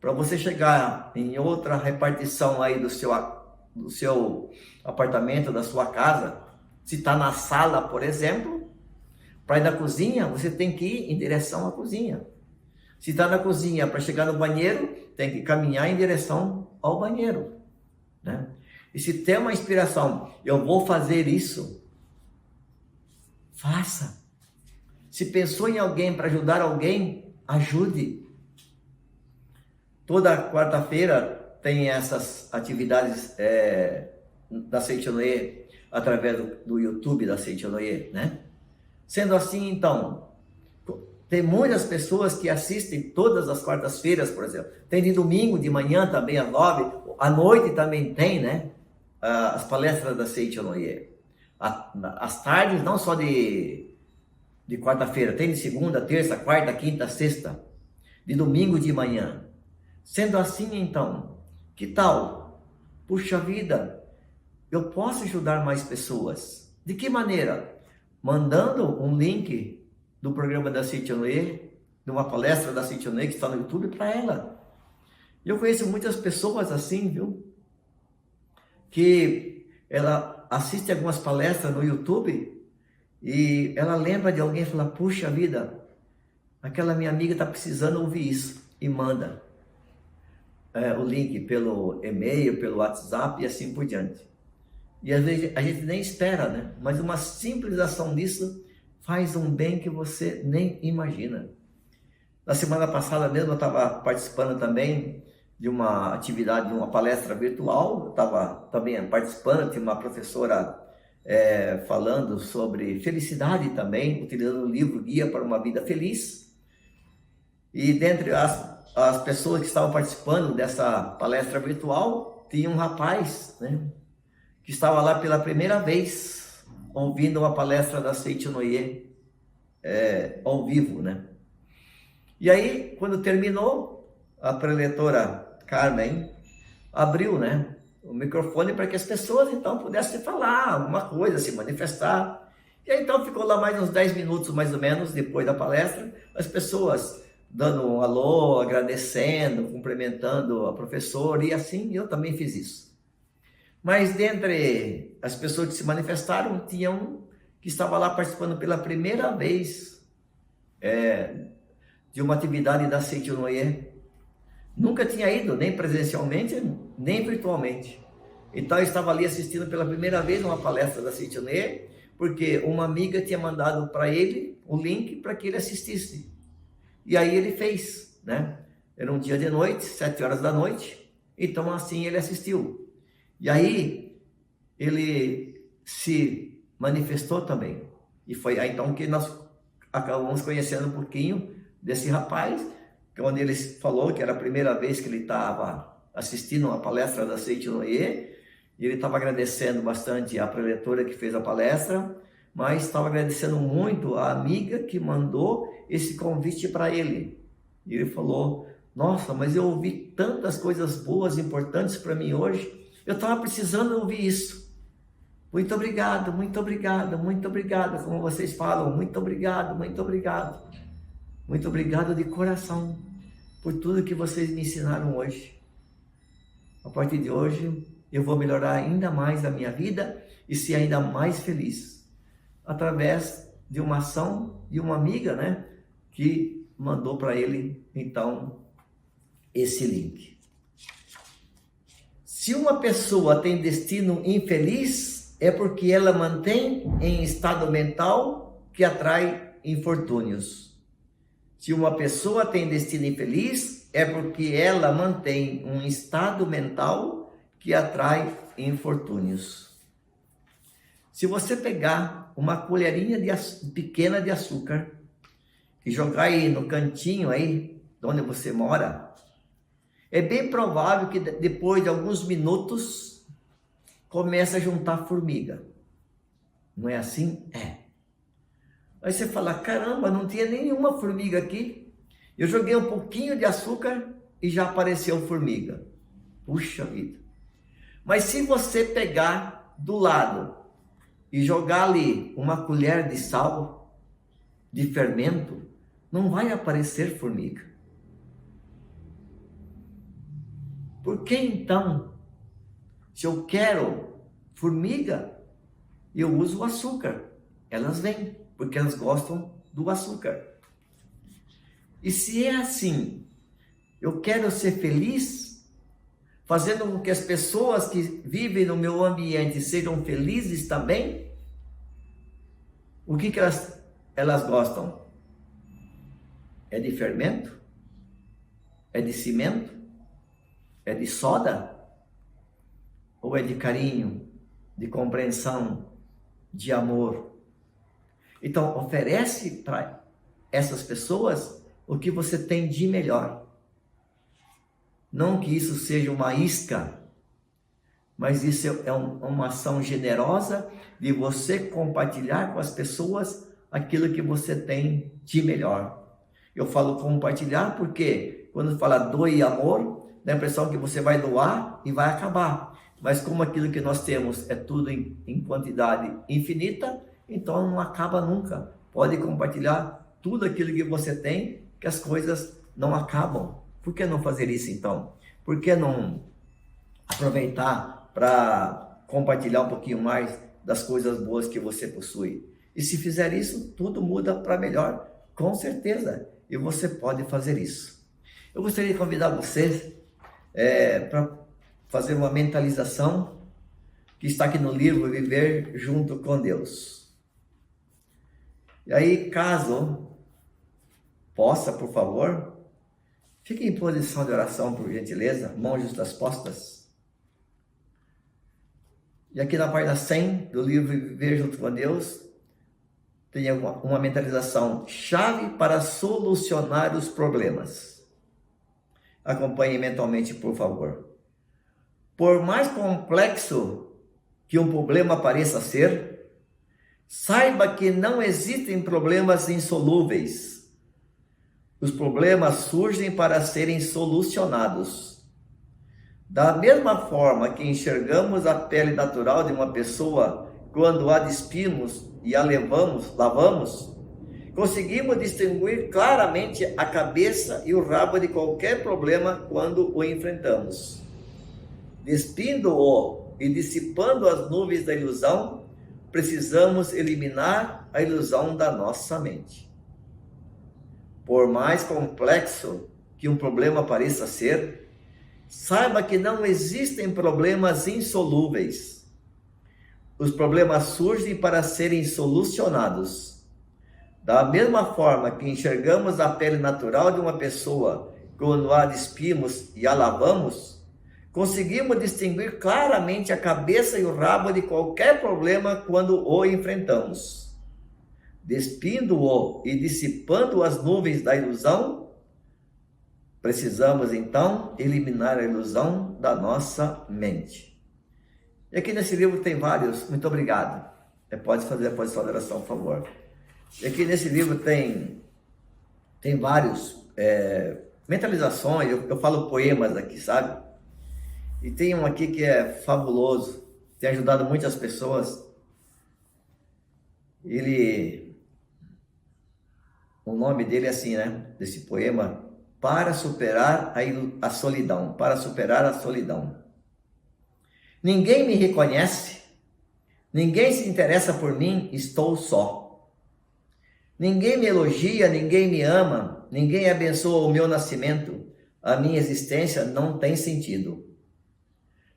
para você chegar em outra repartição aí do seu apartamento, da sua casa, se está na sala, por exemplo, para ir na cozinha, você tem que ir em direção à cozinha. Se está na cozinha, para chegar no banheiro, tem que caminhar em direção ao banheiro, né? E se tem uma inspiração, eu vou fazer isso, faça. Se pensou em alguém para ajudar alguém, ajude. Toda quarta-feira tem essas atividades da Cíntia Onay, através do YouTube da Cíntia Onay, né? Sendo assim, então, tem muitas pessoas que assistem todas as quartas-feiras, por exemplo. Tem de domingo, de manhã também, às 9. À noite também tem, né? As palestras da Cíntia Onay. As tardes, não só de quarta-feira, tem de segunda, terça, quarta, quinta, sexta. De domingo de manhã. Sendo assim, então, que tal? Puxa vida, eu posso ajudar mais pessoas. De que maneira? Mandando um link do programa da Cíntia Onay, de uma palestra da Cíntia Onay que está no YouTube para ela. Eu conheço muitas pessoas assim, viu? Que ela assiste algumas palestras no YouTube e ela lembra de alguém e fala, puxa vida, aquela minha amiga está precisando ouvir isso, e manda o link pelo e-mail, pelo WhatsApp e assim por diante. E às vezes a gente nem espera, né? Mas uma simples ação disso faz um bem que você nem imagina. Na semana passada mesmo eu estava participando também de uma atividade, de uma palestra virtual. Eu estava também participando, tinha uma professora falando sobre felicidade também, utilizando o livro Guia para uma Vida Feliz. E dentre as pessoas que estavam participando dessa palestra virtual, tinha um rapaz, né, que estava lá pela primeira vez, ouvindo uma palestra da Cíntia Onay, ao vivo, né? E aí, quando terminou, a preletora Carmen abriu, né, o microfone para que as pessoas, então, pudessem falar alguma coisa, se manifestar. E aí, então, ficou lá mais uns 10 minutos, mais ou menos, depois da palestra, as pessoas dando um alô, agradecendo, cumprimentando a professora, e assim eu também fiz isso. Mas dentre as pessoas que se manifestaram, tinha um que estava lá participando pela primeira vez de uma atividade da Cíntia Onay. Nunca tinha ido, nem presencialmente, nem virtualmente. Então eu estava ali assistindo pela primeira vez uma palestra da Citionê, porque uma amiga tinha mandado para ele o link para que ele assistisse. E aí ele fez, né? Era um dia de noite, 7 horas da noite, então assim ele assistiu. E aí ele se manifestou também. E foi aí então que nós acabamos conhecendo um pouquinho desse rapaz, onde ele falou que era a primeira vez que ele estava assistindo uma palestra da Citionê, e ele estava agradecendo bastante a preletora que fez a palestra, mas estava agradecendo muito a amiga que mandou esse convite para ele. E ele falou: nossa, mas eu ouvi tantas coisas boas, importantes para mim hoje, eu estava precisando ouvir isso. Muito obrigado, muito obrigado, muito obrigado, como vocês falam, muito obrigado, muito obrigado. Muito obrigado de coração por tudo que vocês me ensinaram hoje. A partir de hoje, eu vou melhorar ainda mais a minha vida e ser ainda mais feliz, através de uma ação de uma amiga, né, que mandou para ele, então, esse link. Se uma pessoa tem destino infeliz, é porque ela mantém em estado mental que atrai infortúnios. Se uma pessoa tem destino infeliz, é porque ela mantém um estado mental que atrai infortúnios. Se você pegar uma colherinha pequena de açúcar e jogar aí no cantinho aí, onde você mora, é bem provável que depois de alguns minutos comece a juntar formiga. Não é assim? É. Aí você fala: caramba, não tinha nenhuma formiga aqui. Eu joguei um pouquinho de açúcar e já apareceu formiga. Puxa vida. Mas se você pegar do lado e jogar ali uma colher de sal, de fermento, não vai aparecer formiga. Por que então, se eu quero formiga, eu uso o açúcar? Elas vêm, porque elas gostam do açúcar. E se é assim, eu quero ser feliz, fazendo com que as pessoas que vivem no meu ambiente sejam felizes também, o que elas gostam? É de fermento? É de cimento? É de soda? Ou é de carinho, de compreensão, de amor? Então, oferece para essas pessoas o que você tem de melhor. Não que isso seja uma isca, mas isso é uma ação generosa de você compartilhar com as pessoas aquilo que você tem de melhor. Eu falo compartilhar porque quando fala doe amor, dá a impressão que você vai doar e vai acabar. Mas como aquilo que nós temos é tudo em quantidade infinita, então não acaba nunca. Pode compartilhar tudo aquilo que você tem, que as coisas não acabam. Por que não fazer isso então? Por que não aproveitar para compartilhar um pouquinho mais das coisas boas que você possui? E se fizer isso, tudo muda para melhor, com certeza. E você pode fazer isso. Eu gostaria de convidar vocês para fazer uma mentalização que está aqui no livro Viver Junto com Deus. E aí, caso possa, por favor, fique em posição de oração, por gentileza, mãos justas postas. E aqui na página 100 do livro Viver Junto com Deus, tem uma mentalização: chave para solucionar os problemas. Acompanhe mentalmente, por favor. Por mais complexo que um problema pareça ser, saiba que não existem problemas insolúveis. Os problemas surgem para serem solucionados. Da mesma forma que enxergamos a pele natural de uma pessoa quando a despimos e a lavamos, conseguimos distinguir claramente a cabeça e o rabo de qualquer problema quando o enfrentamos. Despindo-o e dissipando as nuvens da ilusão, precisamos eliminar a ilusão da nossa mente. Por mais complexo que um problema pareça ser, Saiba que não existem problemas insolúveis. Os problemas surgem para serem solucionados. Da mesma forma que enxergamos a pele natural de uma pessoa quando a despimos e a lavamos, conseguimos distinguir claramente a cabeça e o rabo de qualquer problema quando o enfrentamos. Despindo-o e dissipando as nuvens da ilusão, precisamos então eliminar a ilusão da nossa mente. E aqui nesse livro tem vários, muito obrigado. Pode fazer a posição de oração, por favor. E aqui nesse livro tem vários mentalizações, eu falo poemas aqui, sabe? E tem um aqui que é fabuloso, tem ajudado muitas pessoas. O nome dele é assim, né? Desse poema: Para superar a solidão. Para superar a solidão. Ninguém me reconhece, ninguém se interessa por mim, estou só. Ninguém me elogia, ninguém me ama, ninguém abençoa o meu nascimento, a minha existência não tem sentido.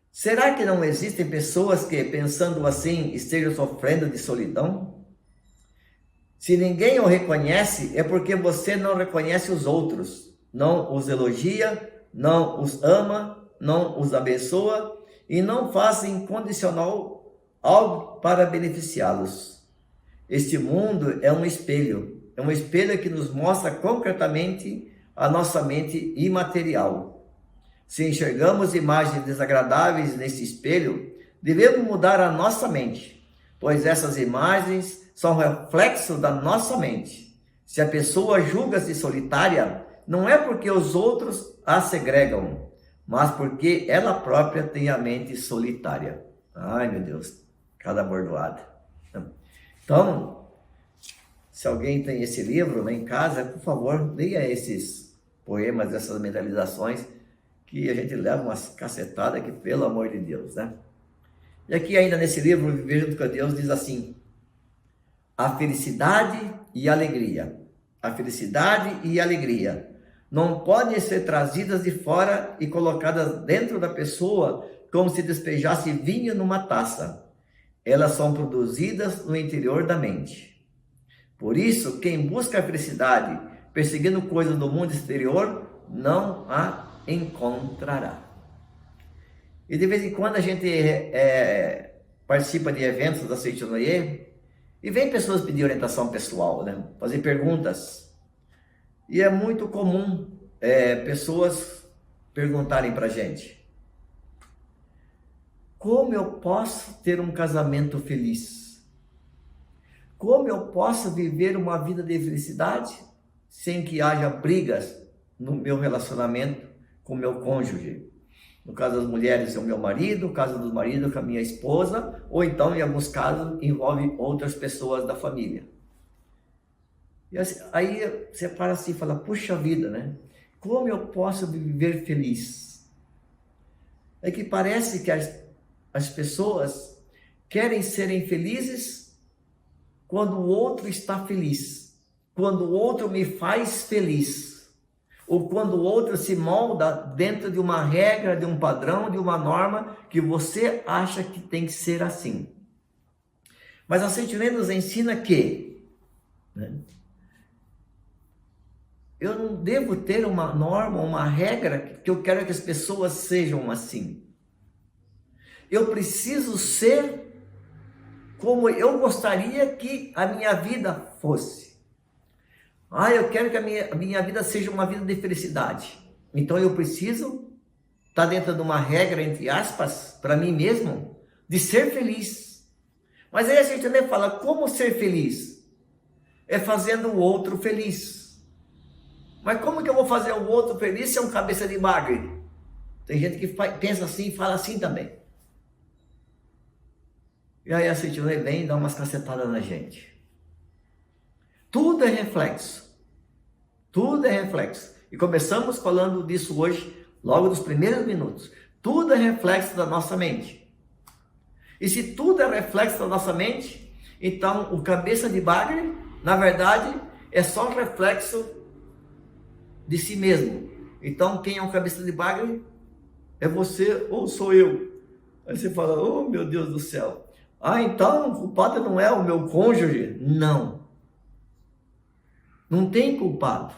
Será que não existem pessoas que, pensando assim, estejam sofrendo de solidão? Se ninguém o reconhece, é porque você não reconhece os outros, não os elogia, não os ama, não os abençoa e não faz incondicional algo para beneficiá-los. Este mundo é um espelho que nos mostra concretamente a nossa mente imaterial. Se enxergamos imagens desagradáveis nesse espelho, devemos mudar a nossa mente, pois essas imagens são reflexo da nossa mente. Se a pessoa julga-se solitária, não é porque os outros a segregam, mas porque ela própria tem a mente solitária. Ai, meu Deus, cada bordoada. Então, se alguém tem esse livro lá em casa, por favor, leia esses poemas, essas mentalizações, que a gente leva umas cacetadas aqui, pelo amor de Deus, né? E aqui ainda nesse livro, Viver Junto com Deus, diz assim: a felicidade e a alegria. A felicidade e a alegria não podem ser trazidas de fora e colocadas dentro da pessoa como se despejasse vinho numa taça. Elas são produzidas no interior da mente. Por isso, quem busca a felicidade perseguindo coisas do mundo exterior, não a encontrará. E de vez em quando a gente participa de eventos da Seitonoye e vem pessoas pedir orientação pessoal, né? Fazer perguntas. E é muito comum pessoas perguntarem para a gente: como eu posso ter um casamento feliz? Como eu posso viver uma vida de felicidade sem que haja brigas no meu relacionamento com o meu cônjuge? No caso das mulheres, é o meu marido, no caso dos maridos, com a minha esposa, ou então, em alguns casos, envolve outras pessoas da família. E assim, aí você para assim e fala: puxa vida, né? Como eu posso viver feliz? É que parece que as pessoas querem serem felizes quando o outro está feliz, quando o outro me faz feliz, ou quando o outro se molda dentro de uma regra, de um padrão, de uma norma que você acha que tem que ser assim. Mas a Seitonoye nos ensina que, né, eu não devo ter uma norma, uma regra que eu quero que as pessoas sejam assim. Eu preciso ser como eu gostaria que a minha vida fosse. Eu quero que a minha vida seja uma vida de felicidade. Então eu preciso estar dentro de uma regra, entre aspas, para mim mesmo, de ser feliz. Mas aí a gente também fala: como ser feliz? É fazendo o outro feliz. Mas como que eu vou fazer o outro feliz se é um cabeça de bagre? Tem gente que pensa assim e fala assim também. E aí a Seitonoye vem e dá umas cacetadas na gente. Tudo é reflexo. Tudo é reflexo. E começamos falando disso hoje, logo nos primeiros minutos. Tudo é reflexo da nossa mente. E se tudo é reflexo da nossa mente, então o cabeça de bagre, na verdade, é só um reflexo de si mesmo. Então, quem é um cabeça de bagre? É você ou sou eu? Aí você fala, oh meu Deus do céu. Ah, então o culpado não é o meu cônjuge? Não. Não tem culpado.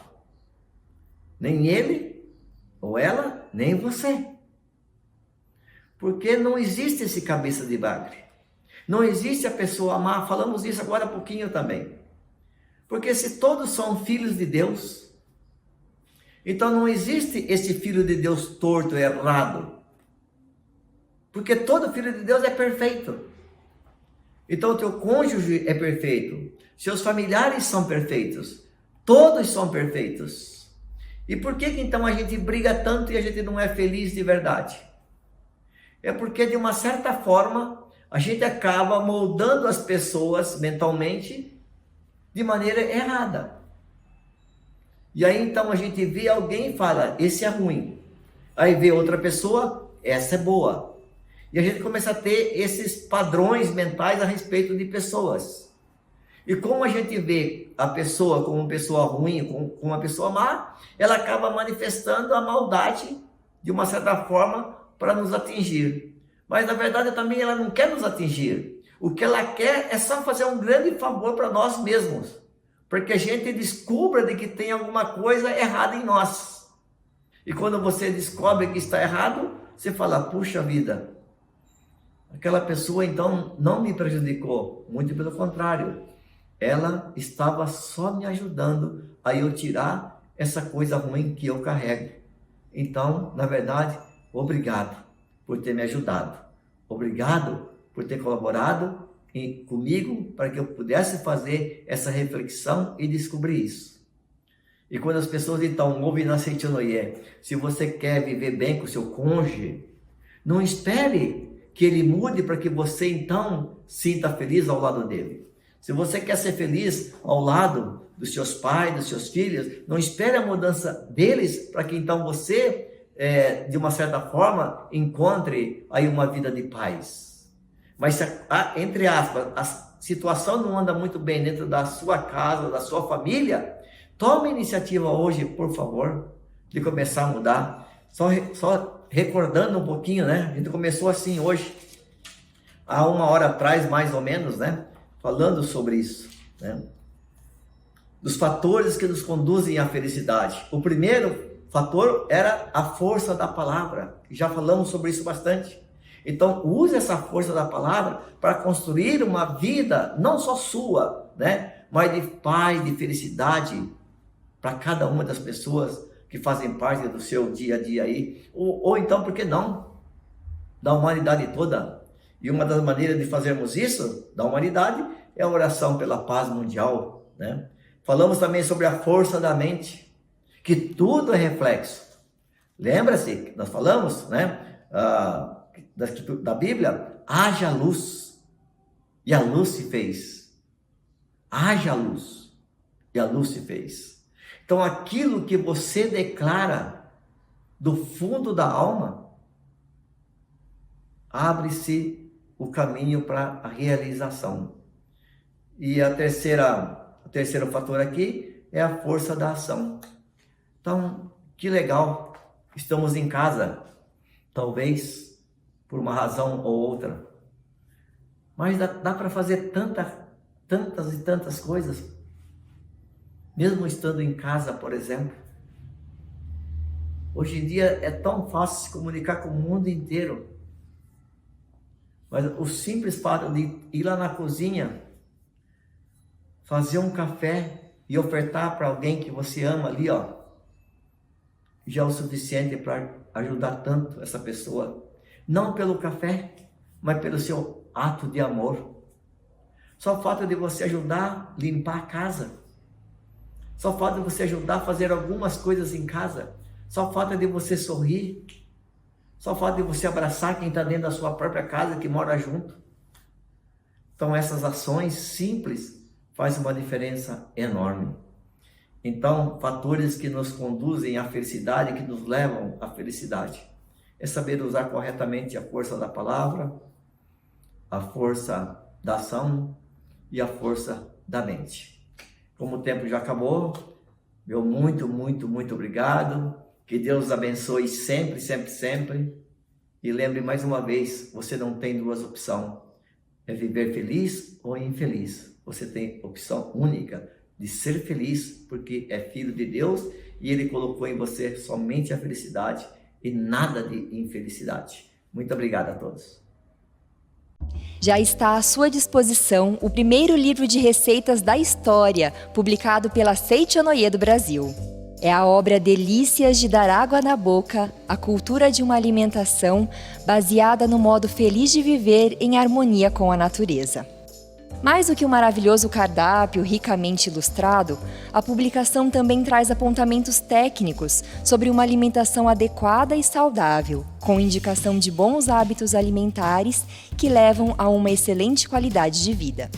Nem ele, ou ela, nem você. Porque não existe esse cabeça de bagre. Não existe a pessoa má. Falamos isso agora há pouquinho também. Porque se todos são filhos de Deus, então não existe esse filho de Deus torto, errado. Porque todo filho de Deus é perfeito. Então o teu cônjuge é perfeito. Seus familiares são perfeitos. Todos são perfeitos. E por que então a gente briga tanto e a gente não é feliz de verdade? É porque de uma certa forma a gente acaba moldando as pessoas mentalmente de maneira errada. E aí então a gente vê alguém e fala, esse é ruim. Aí vê outra pessoa, essa é boa. E a gente começa a ter esses padrões mentais a respeito de pessoas. E como a gente vê a pessoa como uma pessoa ruim, como uma pessoa má, ela acaba manifestando a maldade de uma certa forma para nos atingir. Mas na verdade também ela não quer nos atingir. O que ela quer é só fazer um grande favor para nós mesmos. Porque a gente descubra de que tem alguma coisa errada em nós. E quando você descobre que está errado, você fala, puxa vida, aquela pessoa então não me prejudicou. Muito pelo contrário. Ela estava só me ajudando a eu tirar essa coisa ruim que eu carrego. Então, na verdade, obrigado por ter me ajudado. Obrigado por ter colaborado comigo para que eu pudesse fazer essa reflexão e descobrir isso. E quando as pessoas então ouvem na Seitinoye, se você quer viver bem com o seu cônjuge, não espere que ele mude para que você então sinta feliz ao lado dele. Se você quer ser feliz ao lado dos seus pais, dos seus filhos, não espere a mudança deles para que então você, de uma certa forma, encontre aí uma vida de paz. Mas se, entre aspas, a situação não anda muito bem dentro da sua casa, da sua família, tome a iniciativa hoje, por favor, de começar a mudar. Só recordando um pouquinho, né? A gente começou assim hoje, há 1 hora atrás, mais ou menos, né? Falando sobre isso, né? Dos fatores que nos conduzem à felicidade. O primeiro fator era a força da palavra. Já falamos sobre isso bastante. Então, use essa força da palavra para construir uma vida, não só sua, né? Mas de paz, de felicidade para cada uma das pessoas que fazem parte do seu dia a dia aí. Ou então, por que não? Da humanidade toda. E uma das maneiras de fazermos isso, da humanidade, é a oração pela paz mundial, né? Falamos também sobre a força da mente, que tudo é reflexo. Lembra-se que nós falamos, né? Da Bíblia, haja luz, e a luz se fez. Haja luz, e a luz se fez. Então, aquilo que você declara do fundo da alma, abre-se o caminho para a realização. E o terceiro fator aqui é a força da ação. Então, que legal, estamos em casa, talvez por uma razão ou outra, mas dá para fazer tantas e tantas coisas, mesmo estando em casa, por exemplo. Hoje em dia é tão fácil se comunicar com o mundo inteiro. Mas o simples fato de ir lá na cozinha, fazer um café e ofertar para alguém que você ama ali, ó, já é o suficiente para ajudar tanto essa pessoa. Não pelo café, mas pelo seu ato de amor. Só o fato de você ajudar a limpar a casa. Só o fato de você ajudar a fazer algumas coisas em casa. Só o fato de você sorrir. Só o fato de você abraçar quem está dentro da sua própria casa, que mora junto. Então essas ações simples fazem uma diferença enorme. Então, fatores que nos conduzem à felicidade, que nos levam à felicidade, é saber usar corretamente a força da palavra, a força da ação e a força da mente. Como o tempo já acabou, meu muito obrigado. Que Deus abençoe sempre, sempre, sempre. E lembre mais uma vez, você não tem duas opções. É viver feliz ou infeliz. Você tem opção única de ser feliz, porque é filho de Deus e Ele colocou em você somente a felicidade e nada de infelicidade. Muito obrigado a todos. Já está à sua disposição o primeiro livro de receitas da história, publicado pela Seichonoye do Brasil. É a obra Delícias de Dar Água na Boca, a cultura de uma alimentação baseada no modo feliz de viver em harmonia com a natureza. Mais do que um maravilhoso cardápio ricamente ilustrado, a publicação também traz apontamentos técnicos sobre uma alimentação adequada e saudável, com indicação de bons hábitos alimentares que levam a uma excelente qualidade de vida.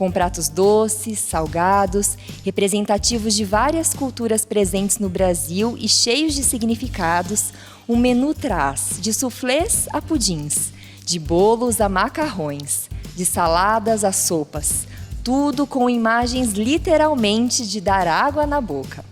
Com pratos doces, salgados, representativos de várias culturas presentes no Brasil e cheios de significados, o menu traz de suflês a pudins, de bolos a macarrões, de saladas a sopas, tudo com imagens literalmente de dar água na boca.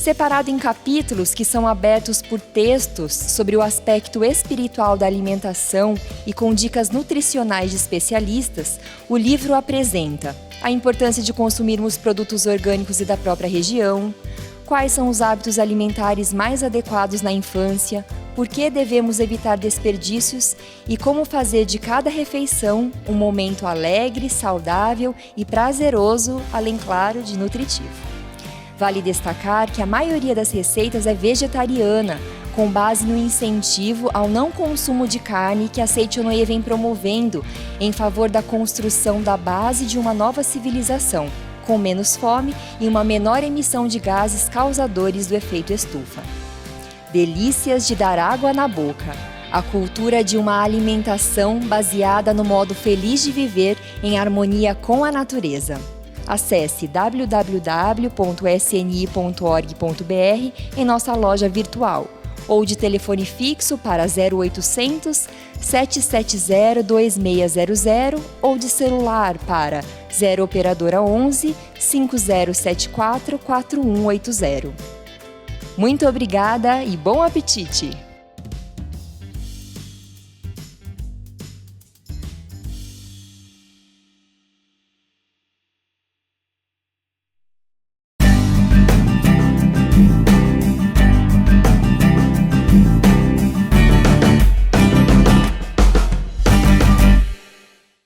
Separado em capítulos que são abertos por textos sobre o aspecto espiritual da alimentação e com dicas nutricionais de especialistas, o livro apresenta a importância de consumirmos produtos orgânicos e da própria região, quais são os hábitos alimentares mais adequados na infância, por que devemos evitar desperdícios e como fazer de cada refeição um momento alegre, saudável e prazeroso, além, claro, de nutritivo. Vale destacar que a maioria das receitas é vegetariana, com base no incentivo ao não consumo de carne que a Seichonoye vem promovendo em favor da construção da base de uma nova civilização, com menos fome e uma menor emissão de gases causadores do efeito estufa. Delícias de Dar Água na Boca, a cultura de uma alimentação baseada no modo feliz de viver em harmonia com a natureza. Acesse www.sni.org.br em nossa loja virtual ou de telefone fixo para 0800 770 2600 ou de celular para 0 operadora 11 5074 4180. Muito obrigada e bom apetite!